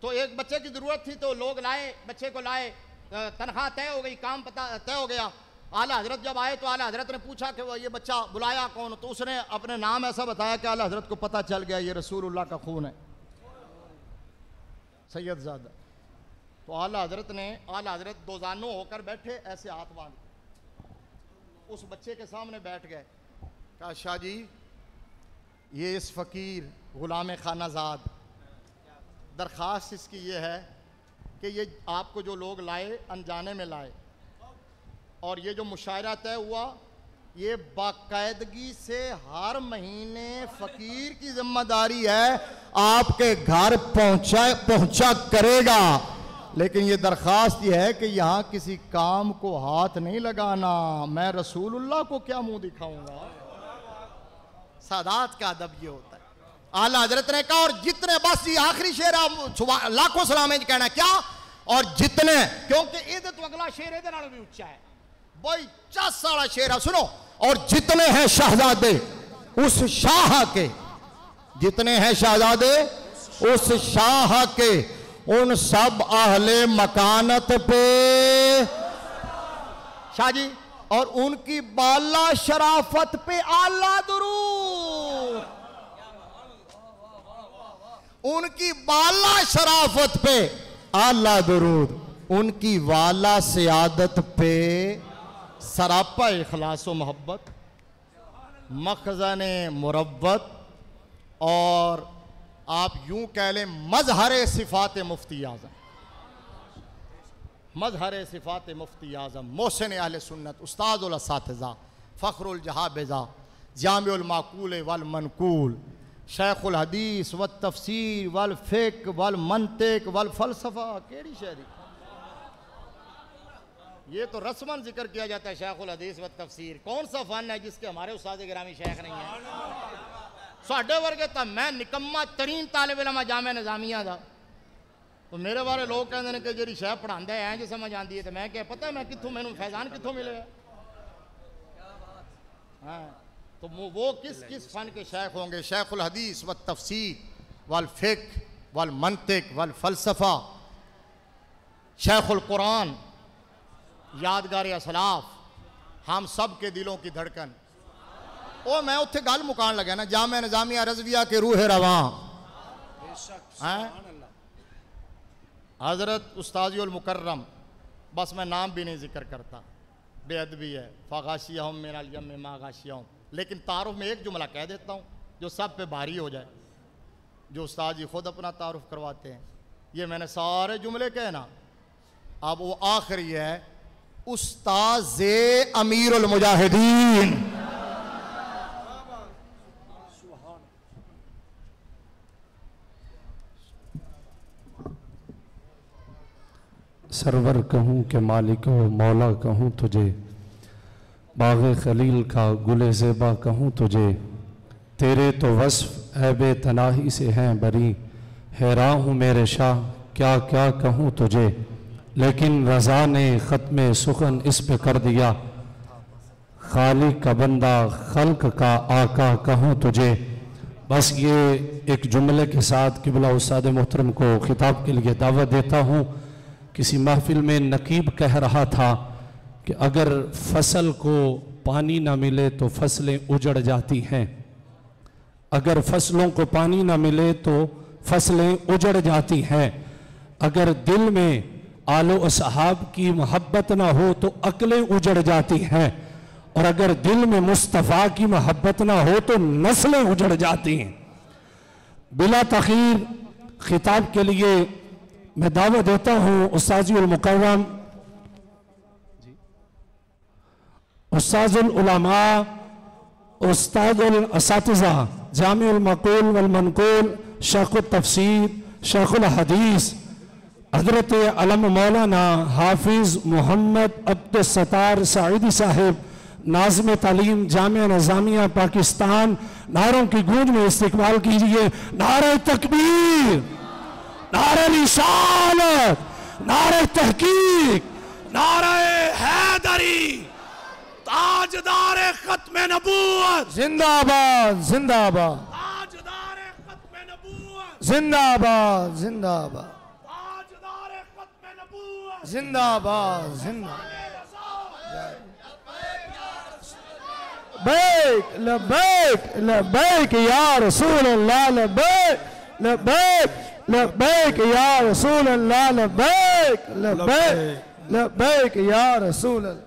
तो एक बच्चे की ज़रूरत थी तो लोग लाए, बच्चे को लाए, तनख्वाह तय हो गई, काम पता तय हो गया। आला हजरत जब आए तो आला हजरत ने पूछा कि वो ये बच्चा बुलाया कौन? तो उसने अपने नाम ऐसा बताया कि आला हजरत को पता चल गया ये रसूलुल्लाह का खून है, सैयदजादा। तो आला हजरत दोजानो होकर बैठे, ऐसे हाथ बांध उस बच्चे के सामने बैठ गए। कहा शाह जी ये इस फ़कीर ग़ुलाम खानाजाद, दरख्वास्त इसकी ये है कि ये आपको जो लोग लाए अनजाने में लाए, और ये जो मुशायरा तय हुआ ये बाकायदगी से हर महीने फ़कीर की जिम्मेदारी है आपके घर पहुंचा करेगा। लेकिन ये दरख्वास्त ये है कि यहाँ किसी काम को हाथ नहीं लगाना। मैं रसूलुल्लाह को क्या मुंह दिखाऊंगा? सादात का अदब ये होता है। आला हजरत ने कहा और जितने, बस ये आखिरी शेर लाखों सलाम कहना क्या, और जितने, क्योंकि ये तो अगला शेर ये भी उच्चा है भाई, 50 वाला शेर है, सुनो। और जितने हैं शहजादे उस शाह के, जितने हैं शहजादे उस शाह के, उन सब अहले मकानत पे शाह जी, और उनकी बाला शराफत पे आला दुरूद, उनकी बाला शराफत पे आला दुरूद, उनकी वाला सियादत पे सरापा इखलास व मोहब्बत, मखज़न मुरब्बत, और आप यूं कह लें मजहर सिफात मुफ्ती आज़म, मजहर सिफात मुफ्ती आज़म, मोहसिन अहले सुन्नत, उस्तादुल असातिज़ा, फ़ख्रुल जहाबिज़ा, जामिउल माकूल वल मनकूल, शेखुल हदीस व तफसीर वल फ़िक़्ह वल मंतिक़ वल फ़लसफ़ा। केड़ी शेरी ये तो रस्मन जिक्र किया जाता है, शेखुल हदीस व तफसीर। कौन सा फ़न है जिसके हमारे उस्ताद गिरामी शेख नहीं है? साढ़े वर्गे तो मैं निकम्मा तरीन तालिब इल्म जामे निज़ामिया दा, तो मेरे बारे लोग कहते हैं कि जी शेख पढ़ांदा है जो समझ आती है, तो मैं क्या पता मैं कितों, मैनू फैजान कितों मिले? हाँ, तो वो किस फ़न के शेख होंगे? शेखुल हदीस व तफसीर वल फ़िक़्ह वल मंतिक वल फ़लसफ़ा, शेखुल कुरान, यादगार असलाफ, हम सब के दिलों की धड़कन। ओ मैं उत्थे गल मुकान लगा ना, जामे निज़ामिया रज़विया के रूह रवां हज़रत उस्ताज़ुल मुकर्रम, बस मैं नाम भी नहीं जिक्र करता, बेअदबी है। फ़गाशियहुम मिनल यम्मि मा गाशियहुम। लेकिन तारुफ में एक जुमला कह देता हूँ जो सब पे भारी हो जाए, जो उस्ताद जी खुद अपना तारुफ करवाते हैं। ये मैंने सारे जुमले कहे ना, अब वो आखिरी है, उस्ताज़े अमीरुल मुजाहिदीन। सरवर कहूँ कि मालिक व मौला कहूँ तुझे, बाग़े खलील का गुले ज़ेबा कहूँ तुझे, तेरे तो वस्फ़ ऐबे तनाही से हैं बरी, हैरान हूँ मेरे शाह क्या क्या कहूँ तुझे। लेकिन रज़ा ने ख़त्म सुखन इस पे कर दिया, खालिक का बंदा खल्क का आका कहूँ तुझे। बस ये एक जुमले के साथ क़िबला उस्ताद मोहतरम को खिताब के लिए दावत देता हूँ। किसी महफिल में नकीब कह रहा था कि अगर फसल को पानी ना मिले तो फसलें उजड़ जाती हैं, अगर फसलों को पानी ना मिले तो फसलें उजड़ जाती हैं, अगर दिल में आलो असहाब की मोहब्बत ना हो तो अक्लें उजड़ जाती हैं, और अगर दिल में मुस्तफ़ा की मोहब्बत ना हो तो नस्लें उजड़ जाती हैं। बिला तख़ीर खिताब के लिए मैं दावत देता हूँ उस्ताज़ुल मुकर्रम, उस्ताज़ुल उलमा, उस्ताज़ुल असातिज़ा, जामिउल मक़ूल वल मनक़ूल, शेख़ुल तफ़सीर, शेख़ुल हदीस, हज़रत अलम मौलाना हाफिज़ मोहम्मद अब्दुस सत्तार साइदी साहिब, नाज़िम तालीम जामिया निज़ामिया पाकिस्तान। नारों की गूंज में इस्तिक़बाल कीजिए। नारे तकबीर, नारे रिसालत, नारे तहकीक, नारे हैदरी, ताजदारे खत्म नबूवत जिंदाबाद जिंदाबाद, ताजदारे खत्म नबूवत जिंदाबाद जिंदाबाद, ताजदारे खत्म नबूवत जिंदाबाद जिंदाबाद। लब्बैक लब्बैक लब्बैक या रसूल अल्लाह, लब्बैक लब्बैक लब्बैक या रसूल अल्लाह, लब्बैक लब्बैक लब्बैक या रसूल अल्लाह।